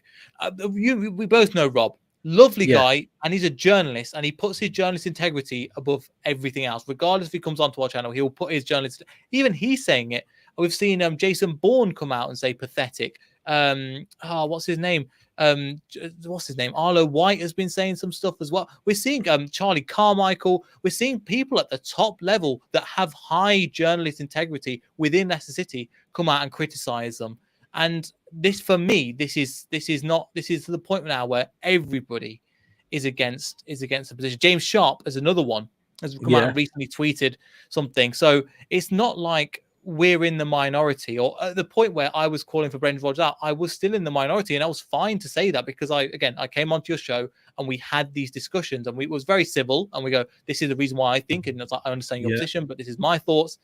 We both know Rob. Lovely guy, and he's a journalist, and he puts his journalist integrity above everything else. Regardless if he comes onto our channel, he'll put his journalist. Even he's saying it. We've seen Jason Bourne come out and say pathetic. What's his name? Arlo White has been saying some stuff as well. We're seeing Charlie Carmichael. We're seeing people at the top level that have high journalist integrity within Leicester City come out and criticize them. And this, for me, this is to the point now where everybody is against the position. James Sharp is another one, has come out and recently tweeted something. So it's not like we're in the minority, or at the point where I was calling for Brendan Rodgers out, I was still in the minority, and I was fine to say that because I came onto your show and we had these discussions, and it was very civil, and we go, this is the reason why I think, and I understand your position, but this is my thoughts.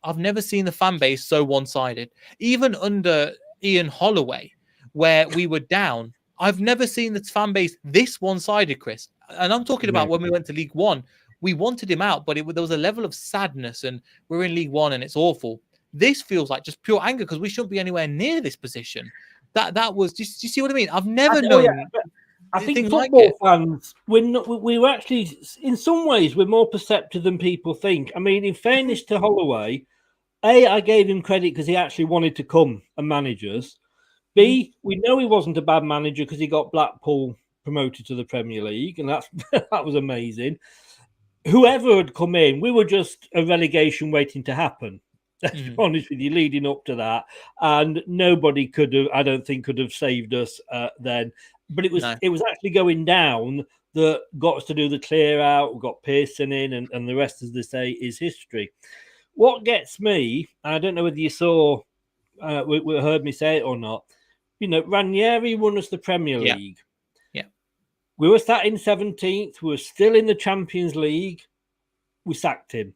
I've never seen the fan base so one-sided. Even under Ian Holloway, where we were down, I've never seen the fan base this one-sided, Chris. And I'm talking about when we went to League One. We wanted him out, but there was a level of sadness, and we're in League One and it's awful. This feels like just pure anger because we shouldn't be anywhere near this position. That was, do you see what I mean? I've never known. I think football fans, we're actually, in some ways, we're more perceptive than people think. I mean, in fairness to Holloway, I gave him credit because he actually wanted to come and manage us. B, we know he wasn't a bad manager because he got Blackpool promoted to the Premier League, and that was amazing. Whoever had come in, we were just a relegation waiting to happen. Let's be honest with you, leading up to that, and nobody could have saved us then. But it was actually going down that got us to do the clear out. We got Pearson in, and the rest, as they say, is history. What gets me, I don't know whether you saw, heard me say it or not. You know, Ranieri won us the Premier League. Yeah. We were sat in 17th. We were still in the Champions League. We sacked him.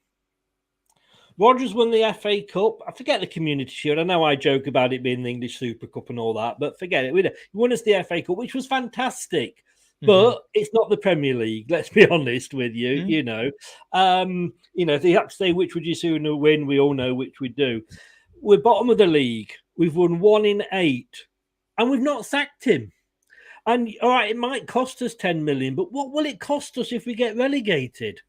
Rodgers won the FA Cup. I forget the Community Shield. I know I joke about it being the English Super Cup and all that, but forget it. He won us the FA Cup, which was fantastic. But it's not the Premier League. Let's be honest with you. You know, if you have to say which would you sooner win, we all know which we do. We're bottom of the league. We've won 1 in 8, and we've not sacked him. And all right, it might cost us 10 million, but what will it cost us if we get relegated?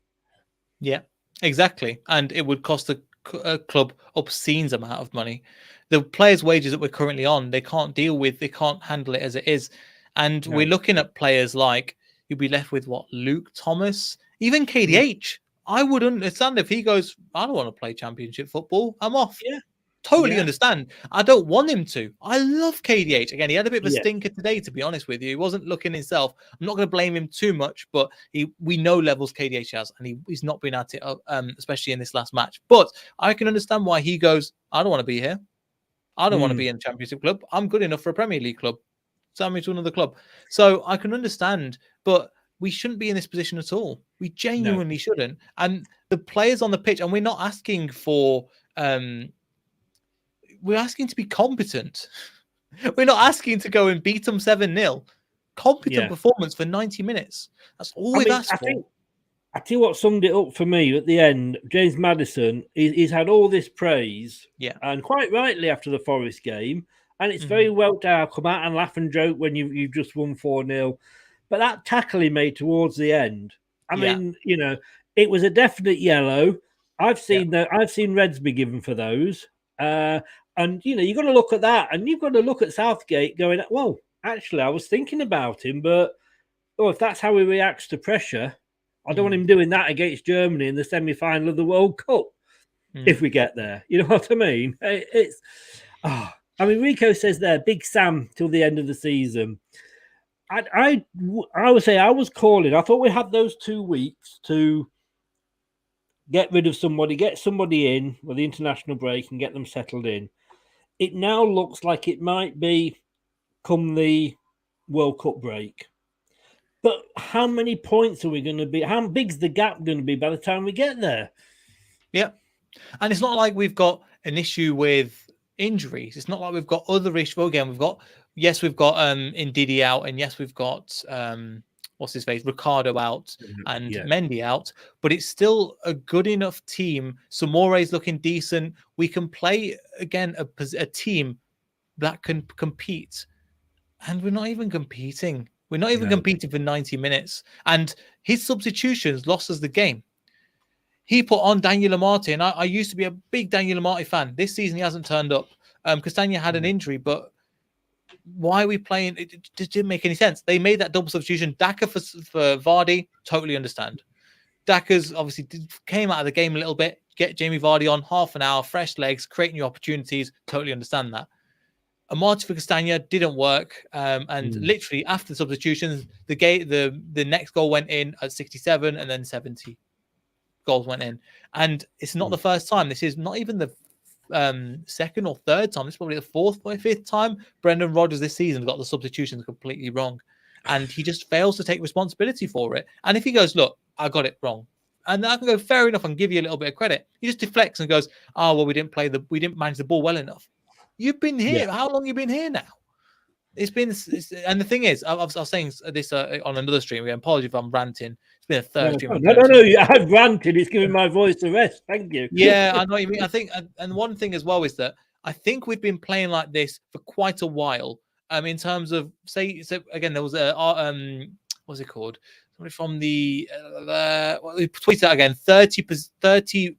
Yeah, exactly. And it would cost a club obscene amount of money. The players' wages that we're currently on, they can't handle it as it is. And we're looking at players like, you'll be left with Luke Thomas, even KDH. I would understand if he goes, I don't want to play Championship football. I'm off. Yeah. Totally understand. I don't want him to. I love KDH. Again, he had a bit of a Yeah. stinker today, to be honest with you. He wasn't looking himself. I'm not going to blame him too much, but we know levels KDH has, and he's not been at it, especially in this last match. But I can understand why he goes, I don't want to be here. I don't want to be in a Championship club. I'm good enough for a Premier League club. Send me to another club. So I can understand, but we shouldn't be in this position at all. We genuinely shouldn't. And the players on the pitch, and we're not asking for... we're asking to be competent. We're not asking to go and beat them 7-0. Competent performance for 90 minutes. That's all we've asked for. I tell you what summed it up for me at the end. James Maddison, he's had all this praise, and quite rightly after the Forest game. And it's very well to come out and laugh and joke when you've just won 4-0. But that tackle he made towards the end, I mean, it was a definite yellow. I've seen reds be given for those. And, you've got to look at that. And you've got to look at Southgate going, well, actually, I was thinking about him. But, if that's how he reacts to pressure, I don't want him doing that against Germany in the semi-final of the World Cup if we get there. You know what I mean? Rico says there, Big Sam till the end of the season. I would say I was calling. I thought we had those 2 weeks to get rid of somebody, get somebody in with the international break and get them settled in. It now looks like it might be come the World Cup break. But how many points are we going to be? How big's the gap going to be by the time we get there? Yeah. And it's not like we've got an issue with injuries. It's not like we've got other issues. Well, again, we've got Ndidi out, and yes, we've got what's his face, Ricardo out and Mendy out, but it's still a good enough team. Samore's looking decent. We can play again a team that can compete, and we're not even competing. We're not even competing for 90 minutes. And his substitutions lost us the game. He put on Daniel Amati, and I used to be a big Daniel Amati fan. This season, he hasn't turned up. Castagna had an injury, but why are we playing? It just didn't make any sense. They made that double substitution. Daka for Vardy, totally understand. Daka's obviously came out of the game a little bit. Get Jamie Vardy on, half an hour, fresh legs, create new opportunities. Totally understand that. Amati for Castagna didn't work, and literally after the substitutions, the next goal went in at 67, and then 70 goals went in. And it's not the first time. This is not even the second or third time. It's probably the fourth or fifth time Brendan Rodgers this season got the substitutions completely wrong, and he just fails to take responsibility for it. And if he goes, look, I got it wrong, and I can go, fair enough, and give you a little bit of credit, he just deflects and goes, oh well, we didn't manage the ball well enough. You've been here. How long have you been here now? And the thing is, I was saying this on another stream. Again, apologies if I'm ranting. It's been a third stream. No, I've ranted. It's giving my voice a rest. Thank you. Yeah, I know what you mean. I think, and one thing as well is that I think we've been playing like this for quite a while. In terms of, say again, there was what's it called? Somebody from the we tweeted out again. 30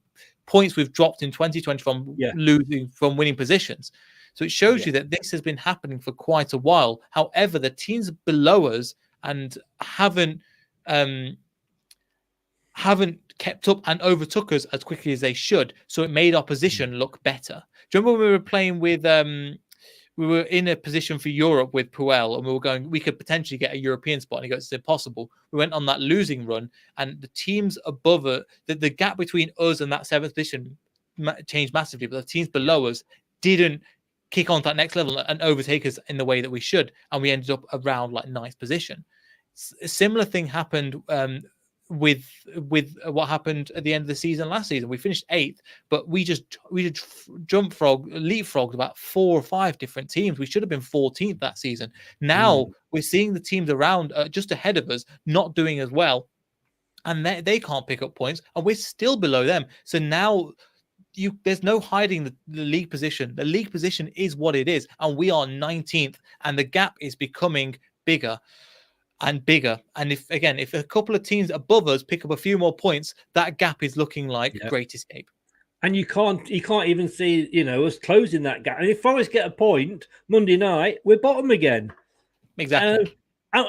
points we've dropped in 2020 from losing, from winning positions. So it shows you that this has been happening for quite a while. However, the teams below us and haven't kept up and overtook us as quickly as they should. So it made our position look better. Do you remember when we were playing with we were in a position for Europe with Puel, and we were going, we could potentially get a European spot, and he goes, it's impossible. We went on that losing run, and the teams above it, the gap between us and that seventh position changed massively, but the teams below us didn't kick on to that next level and overtake us in the way that we should, and we ended up around like ninth position. A similar thing happened with what happened at the end of the season last season. We finished 8th, but we just leapfrogged about 4 or 5 different teams. We should have been 14th that season. Now we're seeing the teams around just ahead of us not doing as well, and they can't pick up points, and we're still below them. So now there's no hiding the league position. The league position is what it is, and we are 19th, and the gap is becoming bigger and bigger. And if a couple of teams above us pick up a few more points, that gap is looking like Great Escape. And you can't even see, us closing that gap. And if Forest get a point Monday night, we're bottom again. Exactly. I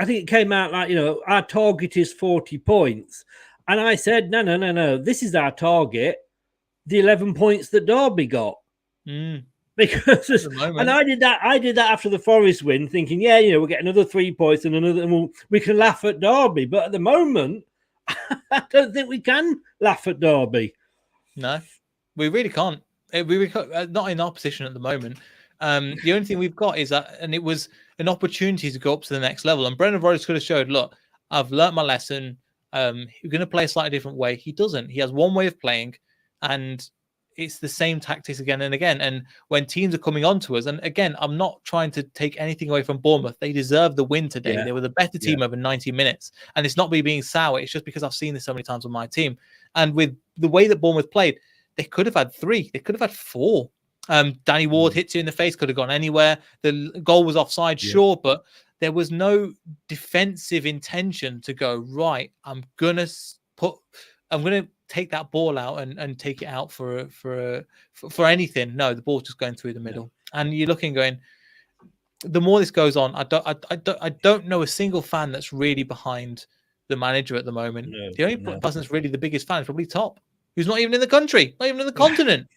think it came out like, our target is 40 points. And I said, no, this is our target. the 11 points that Derby got. Because I did that after the Forest win, thinking, we'll get another 3 points and we can laugh at Derby. But at the moment, I don't think we can laugh at Derby. No, we really can't. Not in our position at the moment. The only thing we've got is that, and it was an opportunity to go up to the next level. And Brendan Rodgers could have showed, look, I've learnt my lesson. You're going to play a slightly different way. He doesn't. He has one way of playing, and it's the same tactics again and again. And when teams are coming on to us, and again, I'm not trying to take anything away from Bournemouth. They deserve the win today. Yeah. They were the better team over 90 minutes. And it's not me being sour. It's just because I've seen this so many times on my team. And with the way that Bournemouth played, they could have had 3. They could have had 4. Danny Ward hits you in the face, could have gone anywhere. The goal was offside, sure, but there was no defensive intention to go, right, I'm going to take that ball out and take it out for anything. No, the ball's just going through the middle. And you're looking going, the more this goes on, I don't know a single fan that's really behind the manager at the moment. The only person that's really the biggest fan is probably Top, who's not even in the country, not even in the continent.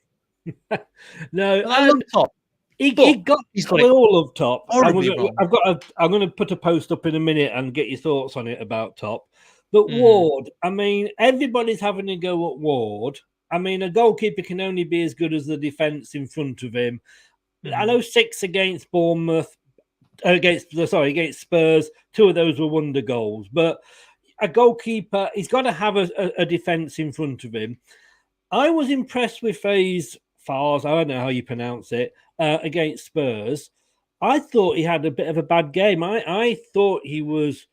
No, I love Top. He's got all of Top. I'm going to put a post up in a minute and get your thoughts on it about Top. But Ward, I mean, everybody's having a go at Ward. I mean, a goalkeeper can only be as good as the defence in front of him. I know 6 against Bournemouth, against Spurs. 2 of those were wonder goals. But a goalkeeper, he's got to have a defence in front of him. I was impressed with Fars, I don't know how you pronounce it, against Spurs. I thought he had a bit of a bad game. I thought he was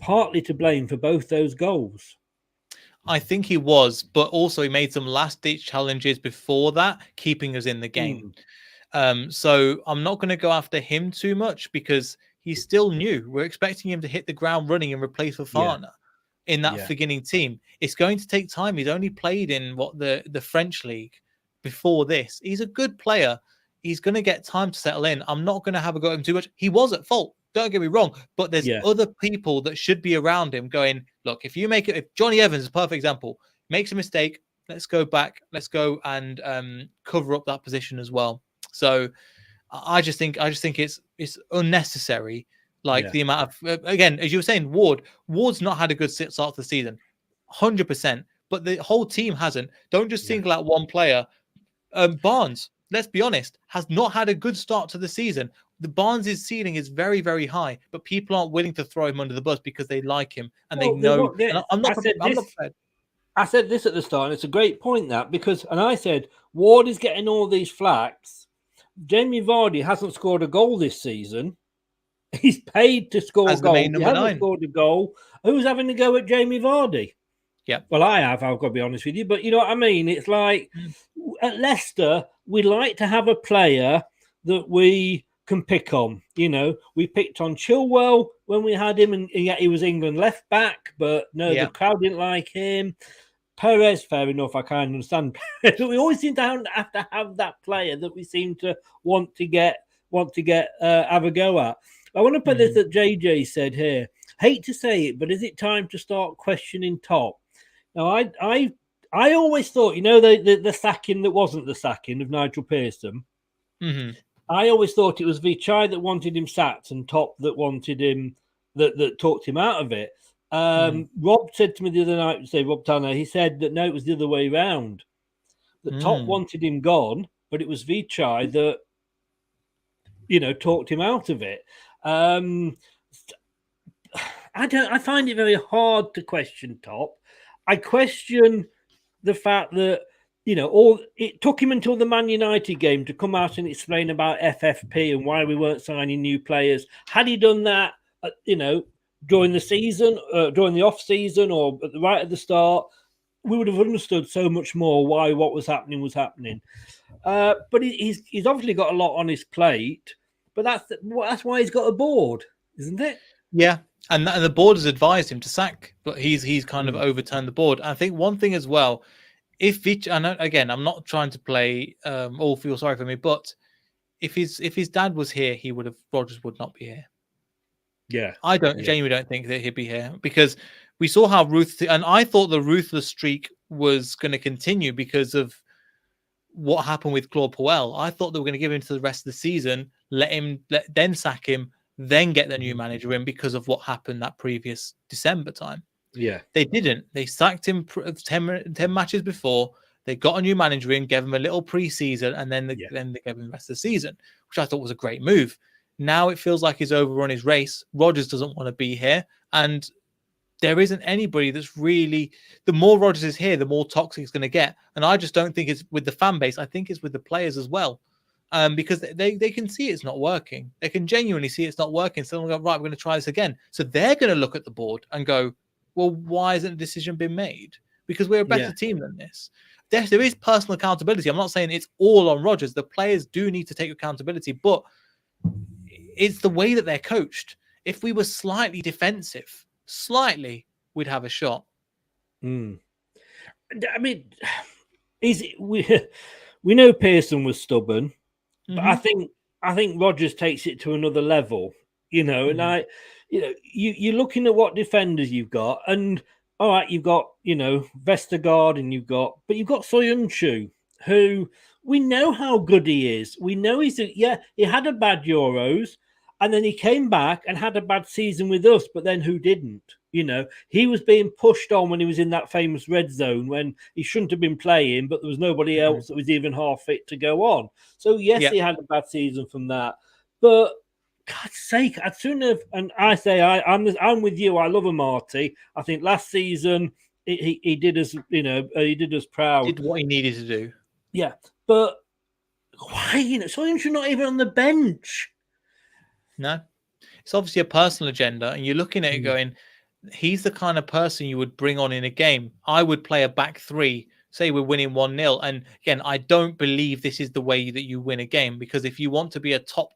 partly to blame for both those goals. I think he was, but also he made some last-ditch challenges before that, keeping us in the game. So I'm not going to go after him too much because he's still new. We're expecting him to hit the ground running and replace Fofana in that beginning team. It's going to take time. He's only played in the French league before this. He's a good player. He's going to get time to settle in. I'm not going to have a go at him too much. He was at fault. Don't get me wrong, but there's other people that should be around him going, look, if Johnny Evans is a perfect example, makes a mistake, let's go back, let's go and cover up that position as well. So I just think it's unnecessary. The amount of, again, as you were saying, Ward's not had a good start to the season, 100%, but the whole team hasn't. Don't just single out one player. Barnes, let's be honest, has not had a good start to the season. The Barnes' ceiling is very, very high, but people aren't willing to throw him under the bus because they like him and they know. I'm not prepared. I said this at the start, and it's a great point and I said Ward is getting all these flacks. Jamie Vardy hasn't scored a goal this season. He's paid to score a goal. He hasn't scored a goal. Who's having to go at Jamie Vardy? Yeah. Well, I've got to be honest with you, but you know what I mean? It's like at Leicester, we like to have a player that we can pick on. We picked on Chilwell when we had him, and yet he was England left back, but the crowd didn't like him. Perez, fair enough, I kind of understand. But we always seem to have to have that player that we seem to want to have a go at. I want to put this that JJ said here. Hate to say it, but is it time to start questioning Top? Now, I always thought, the sacking that wasn't the sacking of Nigel Pearson. I always thought it was Vichai that wanted him sacked and Top that wanted him, that talked him out of it. Rob said to me the other night, Rob Tanner, he said that no, it was the other way around. That Top wanted him gone, but it was Vichai that, talked him out of it. I find it very hard to question Top. I question the fact that, it took him until the Man United game to come out and explain about FFP and why we weren't signing new players. Had he done that, during the season, during the off season, or right at the start, we would have understood so much more why what was happening was happening. But he's obviously got a lot on his plate. But that's why he's got a board, isn't it? Yeah. And the board has advised him to sack, but he's kind of overturned the board. I think one thing as well, if I'm not trying to play all feel sorry for me, but if his dad was here, Rodgers would not be here. Yeah, I genuinely don't think that he'd be here because we saw how and I thought the ruthless streak was going to continue because of what happened with Claude Puel. I thought they were going to give him to the rest of the season, then sack him, then get the new manager in because of what happened that previous December time. Yeah. They didn't. They sacked him 10 matches before. They got a new manager in, gave him a little preseason, and then they gave him the rest of the season, which I thought was a great move. Now it feels like he's overrun his race. Rodgers doesn't want to be here, and there isn't anybody that's really. The more Rodgers is here, the more toxic it's going to get. And I just don't think it's with the fan base. I think it's with the players as well, because they can see it's not working. They can genuinely see it's not working. So they'll go, right, we're going to try this again. So they're going to look at the board and go, well, why hasn't a decision been made? Because we're a better team than this. There is personal accountability. I'm not saying it's all on Rodgers. The players do need to take accountability, but it's the way that they're coached. If we were slightly defensive, we'd have a shot. I mean, we know Pearson was stubborn, but I think Rodgers takes it to another level, and you're looking at what defenders you've got, and all right, you've got, Vestergaard, and you've got Soyuncu, who we know how good he is. We know he had a bad Euros, and then he came back and had a bad season with us, but then who didn't? He was being pushed on when he was in that famous red zone when he shouldn't have been playing, but there was nobody else that was even half fit to go on. So, yes, he had a bad season from that, but God's sake, I'd sooner have, and I say I'm with you. I love Marty. I think last season he did us, he did us proud. Did what he needed to do. Yeah, but why? Soyuncu not even on the bench. No, it's obviously a personal agenda, and you're looking at it going, he's the kind of person you would bring on in a game. I would play a back three. Say we're winning 1-0. And again, I don't believe this is the way that you win a game, because if you want to be a top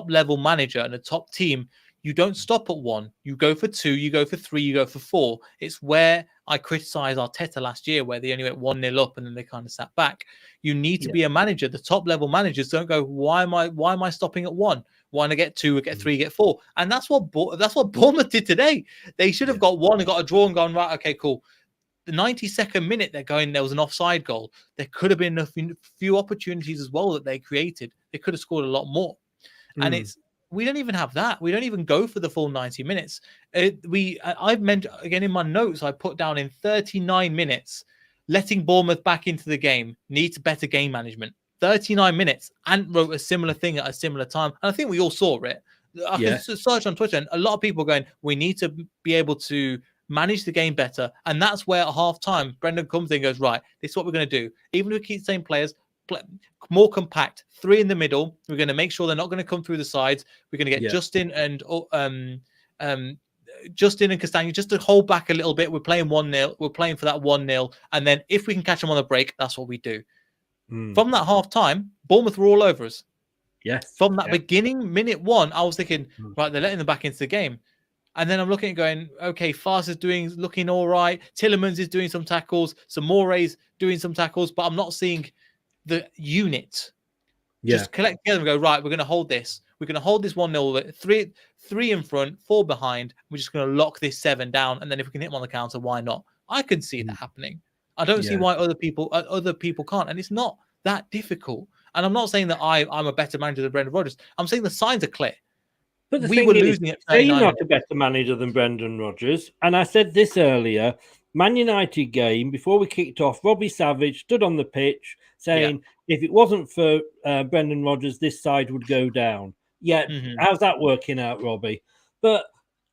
level manager and a top team, you don't stop at 1. You go for 2, you go for 3, you go for 4. It's where I criticized Arteta last year, where they only went 1-0 up and then they kind of sat back. You need to be a manager. The top level managers don't go, why am I stopping at 1? Why not get 2, get 3, get 4? And that's what Bournemouth did today. They should have got 1 and got a draw and gone, right, okay, cool. The 92nd minute, they're going, there was an offside goal. There could have been a few opportunities as well that they created. They could have scored a lot more. And we don't even have that. We don't even go for the full 90 minutes. I've meant, again, in my notes, I put down in 39 minutes, letting Bournemouth back into the game needs better game management. 39 minutes. And wrote a similar thing at a similar time. And I think we all saw it. I can search on Twitter, and a lot of people going, we need to be able to manage the game better. And that's where at half time, Brendan comes in and goes, right, this is what we're going to do. Even if we keep the same players, more compact, 3 in the middle. We're going to make sure they're not going to come through the sides. We're going to get Justin and Castagna just to hold back a little bit. We're playing 1-0. We're playing for that 1-0. And then if we can catch them on the break, that's what we do. From that half time, Bournemouth were all over us. Yes. From that beginning, minute 1, I was thinking, right, they're letting them back into the game. And then I'm looking at going, okay, Fast is looking all right. Tillemans is doing some tackles. Samore's doing some tackles, but I'm not seeing the unit just collect together and go, right, we're going to hold this. We're going to hold this 1-0, 3 in front, 4 behind. We're just going to lock this 7 down. And then if we can hit them on the counter, why not? I can see that happening. I don't see why other people can't. And it's not that difficult. And I'm not saying that I'm a better manager than Brendan Rodgers. I'm saying the signs are clear. But we were losing it. You're not a better manager than Brendan Rodgers. And I said this earlier, Man United game, before we kicked off, Robbie Savage stood on the pitch saying, if it wasn't for Brendan Rodgers, this side would go down. How's that working out, Robbie? But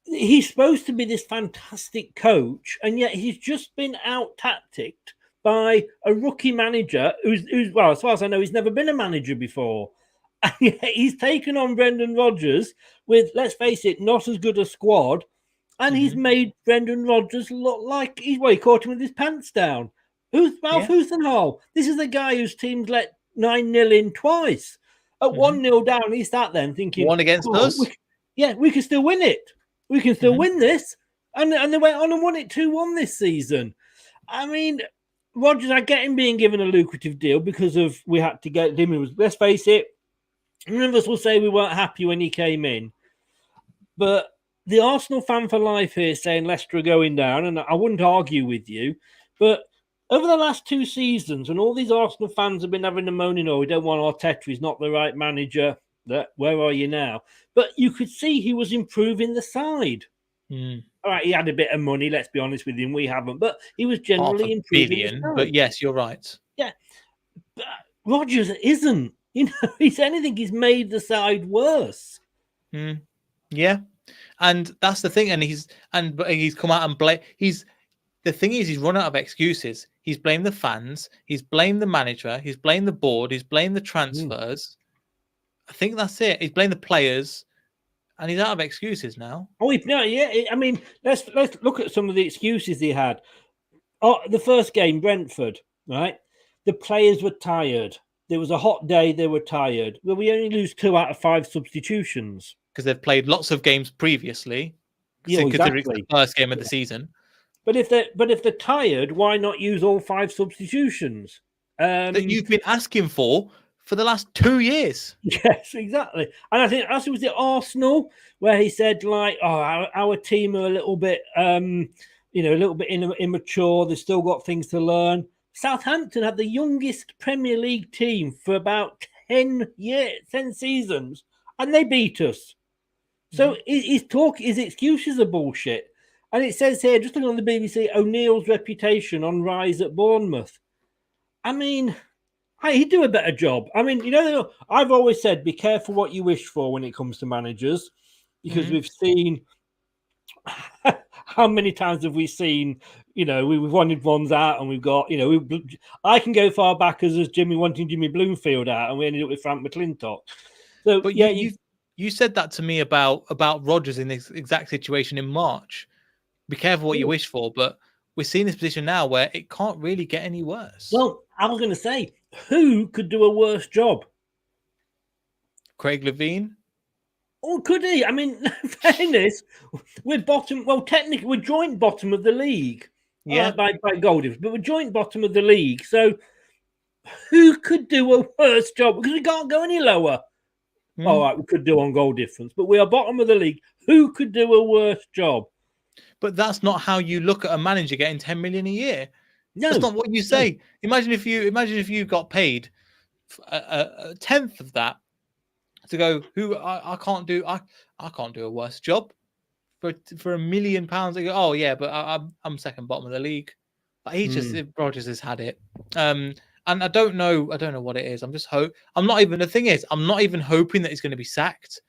he's supposed to be this fantastic coach, and yet he's just been out-tacticked by a rookie manager who's well, as far as I know, he's never been a manager before. And yet he's taken on Brendan Rodgers with, let's face it, not as good a squad. And he's made Brendan Rodgers look like he caught him with his pants down. Who's Ralph Huthenhall? This is the guy whose team's let 9-0 in twice. At 1-0 down, he sat there thinking, 1 against us? We can still win it. We can still win this. And they went on and won it 2-1 this season. I mean, Rodgers, I get him being given a lucrative deal because of we had to get him. It was, let's face it, none of us will say we weren't happy when he came in. But the Arsenal fan for life here saying Leicester are going down, and I wouldn't argue with you, but over the last 2 seasons, when all these Arsenal fans have been having a moaning, we don't want Arteta, he's not the right manager. Where are you now? But you could see he was improving the side. All right, he had a bit of money, let's be honest with him. We haven't, but he was generally improving the side. But yes, you're right. Yeah, but Rodgers isn't. He's anything. He's made the side worse. Yeah, and that's the thing. And he's come out and blame. The thing is, he's run out of excuses. He's blamed the fans. He's blamed the manager. He's blamed the board. He's blamed the transfers. I think that's it. He's blamed the players, and he's out of excuses now. I mean, let's look at some of the excuses he had. The first game, Brentford, right? The players were tired. There was a hot day. They were tired. Well, we only lose 2 out of 5 substitutions because they've played lots of games previously. Yeah, considering it's the first game of the season. But if they're tired, why not use all 5 substitutions that you've been asking for the last 2 years? Yes, exactly. And I think as it was at Arsenal where he said like, our team are a little bit, a little bit immature. They've still got things to learn. Southampton had the youngest Premier League team for about 10 seasons, and they beat us. So his excuses are bullshit. And it says here, just looking on the BBC, O'Neill's reputation on rise at Bournemouth. I mean, he'd do a better job. I mean, I've always said, be careful what you wish for when it comes to managers, because we've seen how many times have we seen, we've wanted ones out and we've got, I can go far back as Jimmy wanting Jimmy Bloomfield out and we ended up with Frank McClintock. So, but you said that to me about Rodgers in this exact situation in March. Be careful what you wish for, but we're seeing this position now where it can't really get any worse. Well, I was going to say, who could do a worse job? Craig Levine? Or could he? I mean, in fairness, we're bottom. Well, technically, we're joint bottom of the league. Yeah, by goal difference, but we're joint bottom of the league. So, who could do a worse job? Because we can't go any lower. All right, we could do on goal difference, but we are bottom of the league. Who could do a worse job? But that's not how you look at a manager getting 10 million a year. No, that's not what you say. No. Imagine if you got paid a tenth of that to go. I can't do a worse job for £1 million. They go, oh yeah, but I'm second bottom of the league. But Rodgers has had it. And I don't know what it is. I'm not even hoping that he's going to be sacked.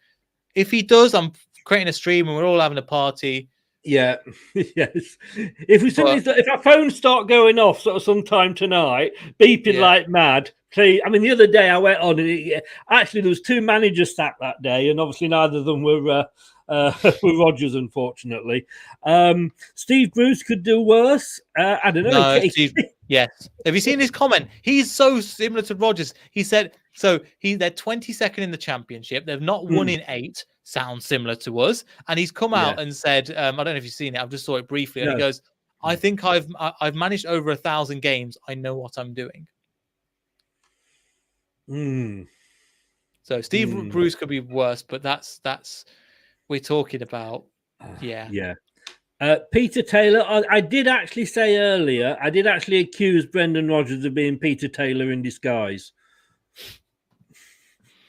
If he does, I'm creating a stream and we're all having a party. Yeah, yes. If our phones start going off sort of sometime tonight, beeping like mad, please. I mean, the other day I went on and actually there was 2 managers sacked that day, and obviously neither of them were Rodgers, unfortunately. Steve Bruce could do worse. I don't know. No, Steve, yes. Have you seen his comment? He's so similar to Rodgers. He said they're 22nd in the championship. They've not won in 8. Sounds similar to us. And he's come out and said, I don't know if you've seen it. I've just saw it briefly. And he goes, I think I've managed over 1,000 games. I know what I'm doing. So Steve Bruce could be worse, but that's we're talking about. Yeah. Peter Taylor. I did actually say earlier, I did actually accuse Brendan Rodgers of being Peter Taylor in disguise.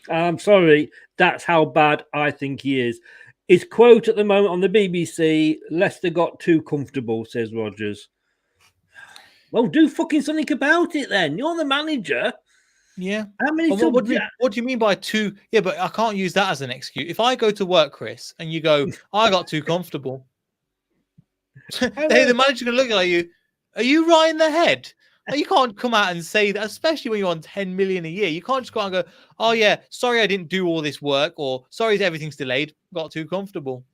I'm sorry, that's how bad I think he is. His quote at the moment on the BBC, Leicester got too comfortable, says Rodgers. Well, do fucking something about it then. You're the manager. Yeah. How many what do you mean by too? Yeah, but I can't use that as an excuse. If I go to work, Chris, and you go, I got too comfortable. The manager can look at you. Are you right in the head? You can't come out and say that, especially when you're on 10 million a year. You can't just go out and go, oh yeah, sorry I didn't do all this work, or sorry everything's delayed, got too comfortable.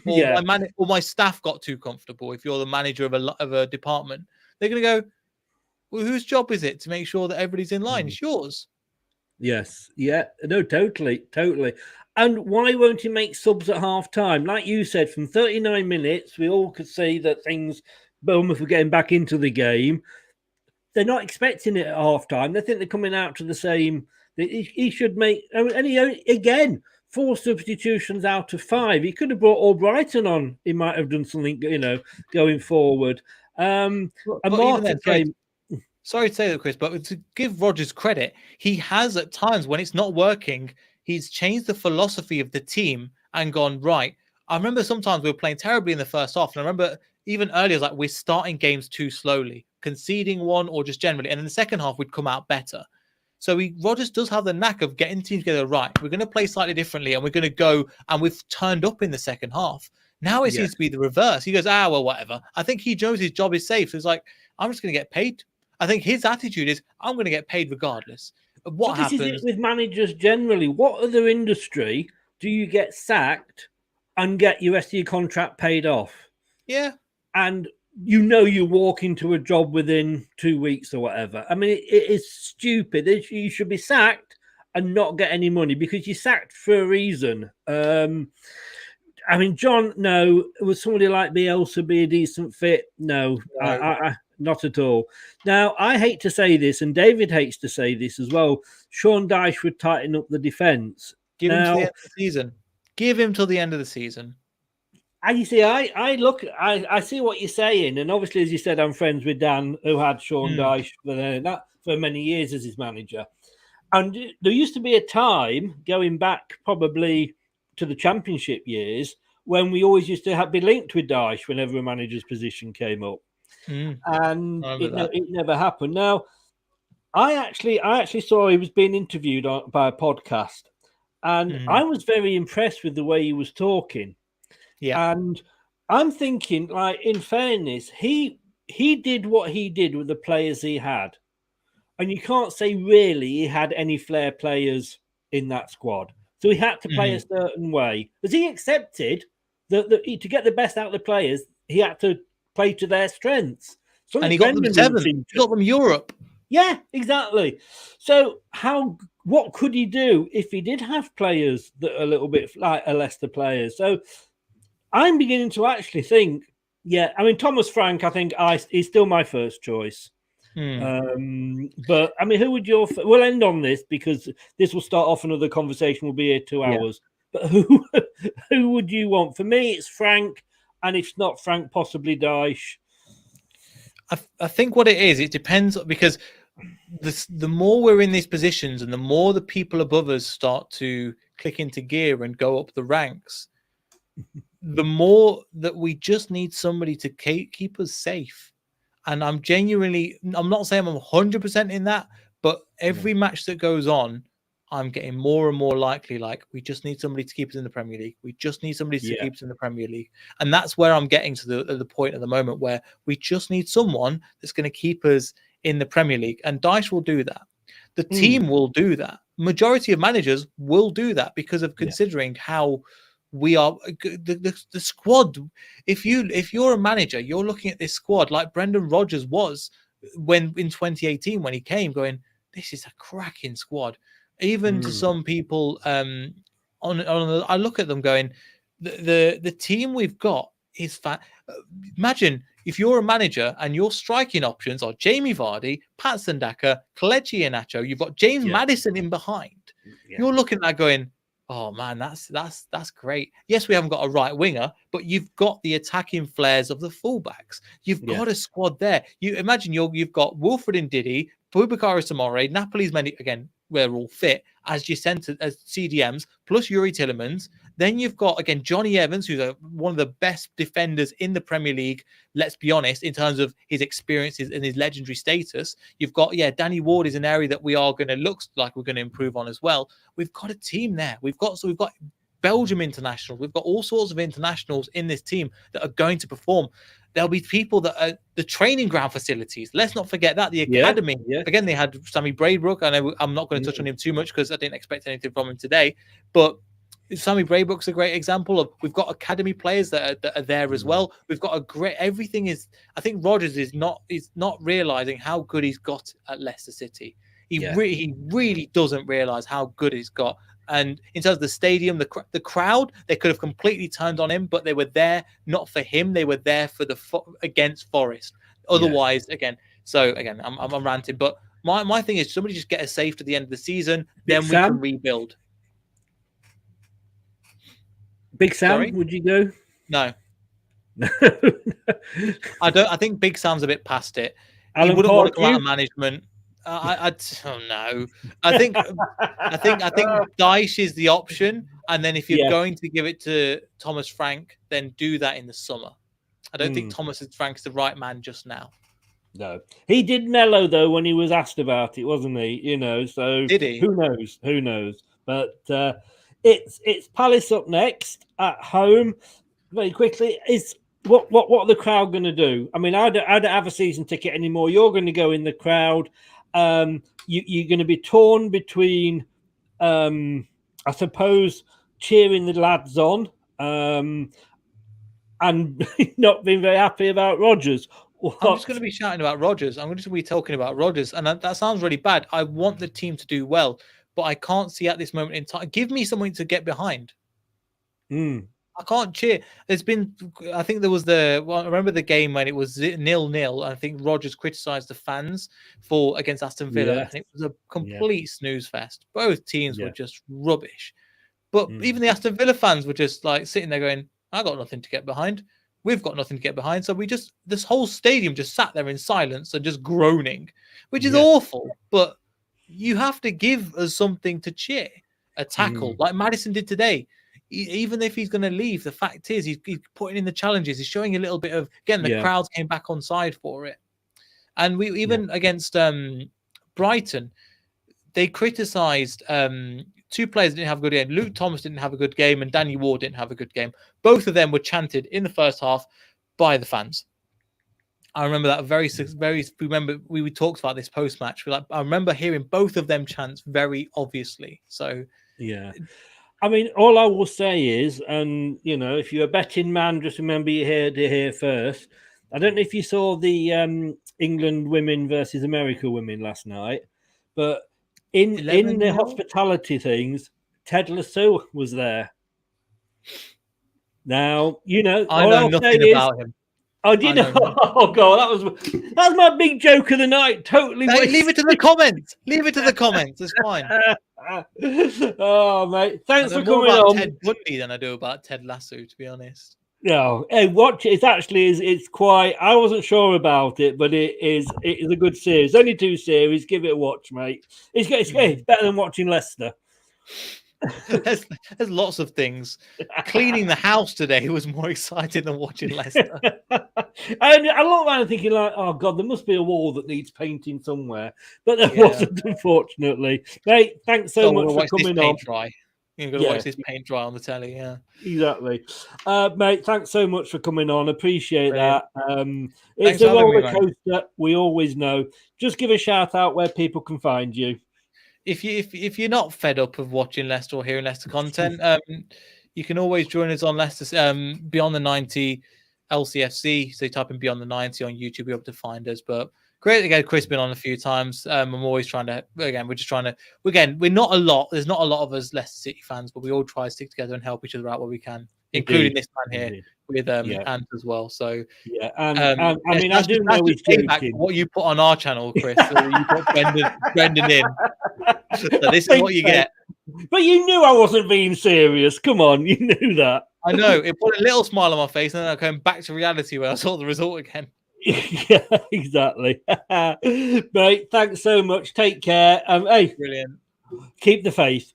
Or my staff got too comfortable. If you're the manager of a department, they're going to go, well, whose job is it to make sure that everybody's in line? It's yours. Yes. Yeah. No, totally. And why won't he make subs at half time? Like you said, from 39 minutes, we all could see that Bournemouth were getting back into the game. They're not expecting it at half time. They think they're coming out to the same. He should make, and again, 4 substitutions out of 5. He could have brought Albrighton on. He might have done something, going forward. But Martin came. sorry to say that, Chris, but to give Rodgers credit, he has at times when it's not working, he's changed the philosophy of the team and gone, right. I remember sometimes we were playing terribly in the first half. And I remember even earlier, like we're starting games too slowly, conceding one or just generally. And in the second half, we'd come out better. So Rodgers does have the knack of getting teams together right. We're going to play slightly differently and we're going to go, and we've turned up in the second half. Now it seems to be the reverse. He goes, well, whatever. I think he knows his job is safe. So it's like, I'm just going to get paid. I think his attitude is, I'm going to get paid regardless of what happens. This is it with managers generally. What other industry do you get sacked and get your rest of your contract paid off? Yeah. And you walk into a job within 2 weeks or whatever. I mean, it is stupid. You should be sacked and not get any money because you're sacked for a reason. I mean, John, no. Would somebody like Bielsa be a decent fit? No. I not at all. Now, I hate to say this, and David hates to say this as well. Sean Dyche would tighten up the defence. Give him till the end of the season. Give him till the end of the season. And you see, I see what you're saying, and obviously, as you said, I'm friends with Dan, who had Sean Dyche for many years as his manager. And there used to be a time going back probably to the Championship years when we always used to be linked with Dyche whenever a manager's position came up, and it never happened. Now, I actually saw he was being interviewed by a podcast, and I was very impressed with the way he was talking. Yeah, and I'm thinking, like, in fairness, he did what he did with the players he had, and you can't say really he had any flair players in that squad. So he had to play a certain way. Because he accepted that to get the best out of the players, he had to play to their strengths. And he got them 7. He got them Europe. Yeah, exactly. So what could he do if he did have players that are a little bit like a Leicester players? So I'm beginning to actually think, I mean, Thomas Frank, I think he's still my first choice. But I mean, who would we'll end on this because this will start off another conversation. We'll be here 2 hours. But who would you want? For me, it's Frank, and if not Frank, possibly Dyche. I think what it is, it depends, because the more we're in these positions and the more the people above us start to click into gear and go up the ranks, the more that we just need somebody to keep us safe. And I'm not saying I'm 100% in that, but every match that goes on, I'm getting more and more likely, like, we just need somebody to keep us in the Premier League. We just need somebody to keep us in the Premier League. And that's where I'm getting to the point at the moment where we just need someone that's going to keep us in the Premier League. And Dyche will do that. The team will do that. Majority of managers will do that because of considering how we are the squad. If you're a manager, you're looking at this squad like Brendan Rodgers was when in 2018 when he came, going, this is a cracking squad. Even to some people, I look at them going, the team we've got is fat. Imagine if you're a manager and your striking options are Jamie Vardy, Patson Daka, Kelechi Iheanacho, you've got James Maddison in behind. You're looking at that going, oh man, that's great. Yes, we haven't got a right winger, but you've got the attacking flares of the fullbacks. You've got a squad there. You imagine you've got Wilfred and Didi, Boubacar Samore, Napoli's many again. We're all fit as your centre as CDMs plus Yuri Tillemans. Then you've got again Johnny Evans, who's one of the best defenders in the Premier League. Let's be honest, in terms of his experiences and his legendary status. You've got Danny Ward is an area that we are going to look like we're going to improve on as well. We've got a team there. We've got Belgium internationals. We've got all sorts of internationals in this team that are going to perform. There'll be people that are the training ground facilities. Let's not forget that. The academy. Again, they had Sammy Braybrook. I know I'm not going to touch on him too much because I didn't expect anything from him today. But Sammy Braybrook's a great example of we've got academy players that are there as well. We've got a great everything is. I think Rodgers is not realizing how good he's got at Leicester City. He really doesn't realize how good he's got. And in terms of the stadium, the crowd, they could have completely turned on him, but they were there not for him. They were there for against Forest. Otherwise, I'm ranting. But my thing is, somebody just get us safe to the end of the season, then we can rebuild. Big Sam, would you go? No. I think Big Sam's a bit past it. He Alan wouldn't want to come out Pardew? of management. I don't know. I think Dyche is the option, and then if you're Yeah. going to give it to Thomas Frank, then do that in the summer. I don't think Thomas Frank's the right man just now. No, he did mellow though when he was asked about it, wasn't he? You know, so Did he? Who knows? Who knows? But it's Palace up next at home. Very quickly, is what are the crowd going to do? I mean, I don't have a season ticket anymore. You're going to go in the crowd. You're going to be torn between, I suppose, cheering the lads on, and not being very happy about Rodgers. I'm just going to be shouting about Rodgers. I'm just going to be talking about Rodgers, and that sounds really bad. I want the team to do well, but I can't see at this moment in time. Give me something to get behind. I can't cheer. There's been, I think there was I remember the game when it was 0-0. I think Rodgers criticised the fans against Aston Villa, and it was a complete snooze fest. Both teams were just rubbish. But even the Aston Villa fans were just like sitting there going, I got nothing to get behind. We've got nothing to get behind. So this whole stadium just sat there in silence and just groaning, which is awful. But you have to give us something to cheer. A tackle like Maddison did today. Even if he's going to leave, the fact is he's putting in the challenges. He's showing a little bit of, again, the crowds came back on side for it. And we even against Brighton, they criticised two players that didn't have a good game. Luke Thomas didn't have a good game and Danny Ward didn't have a good game. Both of them were chanted in the first half by the fans. I remember that we talked about this post-match. I remember hearing both of them chants very obviously. So, yeah. I mean, all I will say is, and you know, if you're a betting man, just remember you heard it here first. I don't know if you saw the England women versus America women last night, but in the hospitality things, Ted Lasso was there. Now, you know, I know nothing about him. Oh, do you know? Oh God, that's my big joke of the night. Totally. Hey, leave it to the comments. Leave it to the comments. It's fine. Oh, mate, thanks for coming on. on. Ted Bundy than I do about Ted Lasso, to be honest. No, hey, watch it. It's quite. I wasn't sure about it, but it is a good series. Only 2 series. Give it a watch, mate. It's better than watching Leicester. There's lots of things. Cleaning the house today was more exciting than watching Leicester. I look around thinking like, oh God, there must be a wall that needs painting somewhere, but there wasn't, unfortunately. Mate, thanks so much for coming on. You're going to watch this paint dry on the telly, yeah. Exactly. Mate, thanks so much for coming on. Appreciate Brilliant. that. It's a roller coaster, we always know. Just give a shout out where people can find you. If you're not fed up of watching Leicester or hearing Leicester content, you can always join us on Leicester Beyond the 90 LCFC. So you type in Beyond the 90 on YouTube, you'll be able to find us. But great to get Chris been on a few times. I'm always trying to, we're not a lot. There's not a lot of us Leicester City fans, but we all try to stick together and help each other out where we can, including this man here with Ant as well. So yeah, I mean, I do know he's joking. What you put on our channel, Chris. So you put Brendan in. So this is what you get. But you knew I wasn't being serious. Come on, you knew that. I know. It put a little smile on my face, and then I came back to reality when I saw the result again. Yeah, exactly. Mate, thanks so much. Take care. Hey, brilliant. Keep the faith.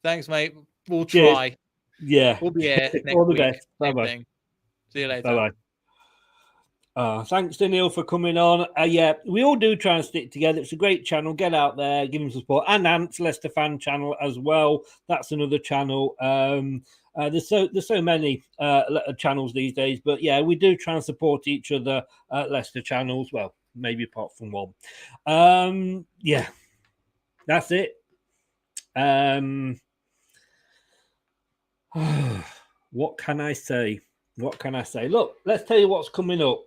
Thanks, mate. We'll try. Yeah. We'll be here next All the week. best. Bye-bye. See you later. Bye-bye. Thanks to Neil for coming on. Yeah, we all do try and stick together. It's a great channel. Get out there, give them some support. And Ant's Leicester fan channel as well. That's another channel. There's so many channels these days, but yeah, we do try and support each other Leicester channels. Well, maybe apart from one. Yeah, that's it. What can I say? Look, let's tell you what's coming up.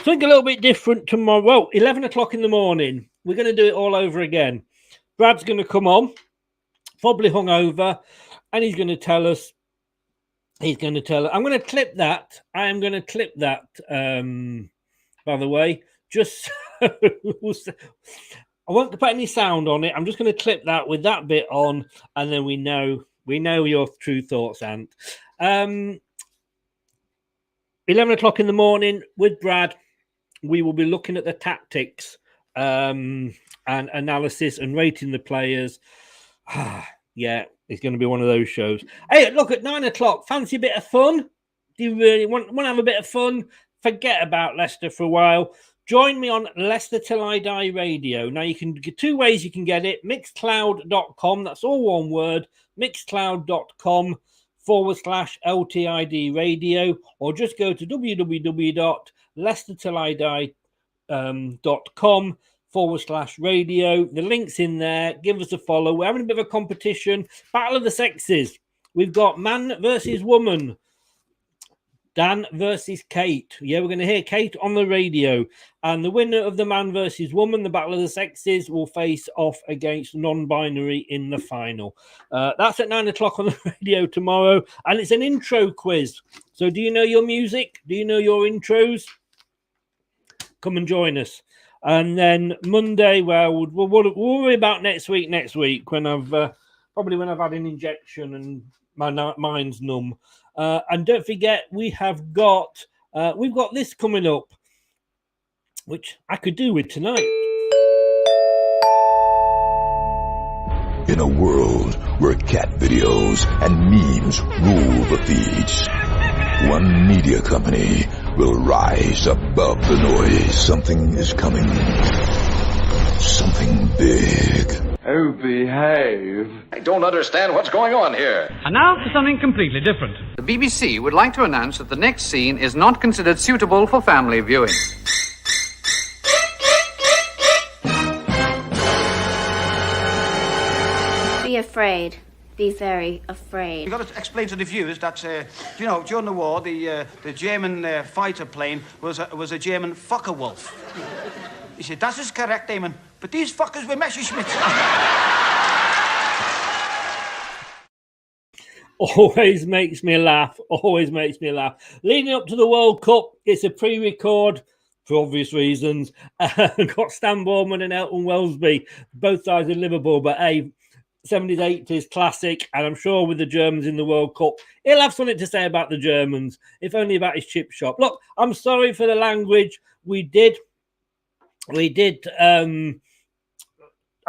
Something a little bit different tomorrow. Well, 11 o'clock in the morning. We're going to do it all over again. Brad's going to come on, probably hungover, and he's going to tell us. I'm going to clip that. I am going to clip that, by the way. Just I won't put any sound on it. I'm just going to clip that with that bit on, and then we know your true thoughts, Ant. 11 o'clock in the morning with Brad. we will be looking at the tactics and analysis and rating the players. Yeah, it's going to be one of those shows. Hey, look, at 9 o'clock, fancy a bit of fun? Do you really want to have a bit of fun? Forget about Leicester for a while. Join me on Leicester Till I Die Radio. Now, you can get 2 ways you can get it. Mixcloud.com, that's all one word. Mixcloud.com/LTID radio, or just go to www.leicestertillidie.com/radio. The link's in there. Give us a follow. We're having a bit of a competition. Battle of the sexes. We've got man versus woman. Dan versus Kate. Yeah, we're going to hear Kate on the radio. And the winner of the man versus woman, the Battle of the Sexes, will face off against non-binary in the final. That's at 9 o'clock on the radio tomorrow. And it's an intro quiz. So do you know your music? Do you know your intros? Come and join us. And then Monday, well, we'll worry about next week when I've probably when I've had an injection and my mind's numb. And don't forget, we've got this coming up, which I could do with tonight. In a world where cat videos and memes rule the feeds, one media company will rise above the noise. Something is coming. Something big. Oh, behave. I don't understand what's going on here. And now for something completely different. The BBC would like to announce that the next scene is not considered suitable for family viewing. Be afraid. Be very afraid. You've got to explain to the viewers that, during the war, the German fighter plane was a German Focke-Wulf. He said, "That is correct, Damon, but these fuckers were Messerschmitts." Always makes me laugh. Leading up to the World Cup, it's a pre-record for obvious reasons. Got Stan Borman and Elton Wellesby, both sides of Liverpool, but hey, 70s, 80s classic, and I'm sure with the Germans in the World Cup, he'll have something to say about the Germans, if only about his chip shop. Look, I'm sorry for the language. I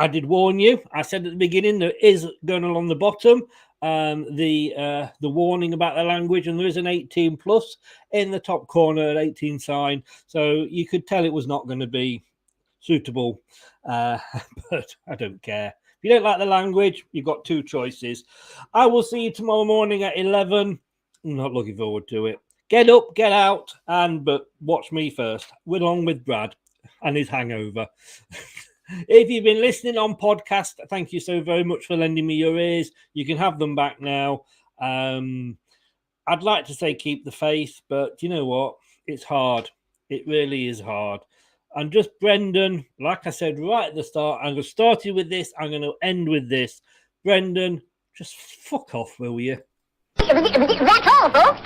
did warn you. I said at the beginning there is going along the bottom the warning about the language, and there is an 18 plus in the top corner, an 18 sign, so you could tell it was not going to be suitable, but I don't care. If you don't like the language, you've got 2 choices. I will see you tomorrow morning at 11. I'm not looking forward to it. Get up, get out, but watch me first, along with Brad and his hangover. If you've been listening on podcast, thank you so very much for lending me your ears. You can have them back now. I'd like to say keep the faith, but you know what? It's hard. It really is hard. And just Brendan, like I said right at the start, I'm going to start you with this. I'm going to end with this. Brendan, just fuck off, will you? That's all, folks.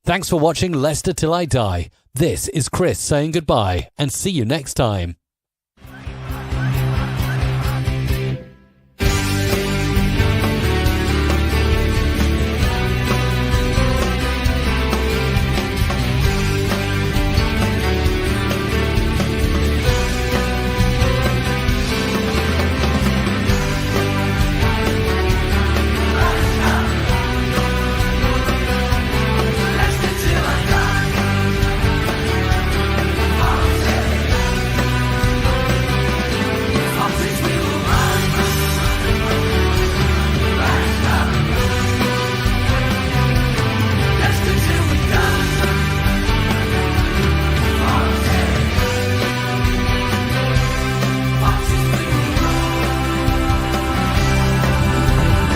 Thanks for watching Leicester Till I Die. This is Chris saying goodbye and see you next time.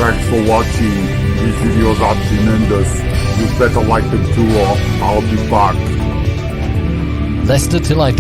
Thanks for watching. These videos are tremendous. You better like them too, or I'll be back. Leicester Till I Die.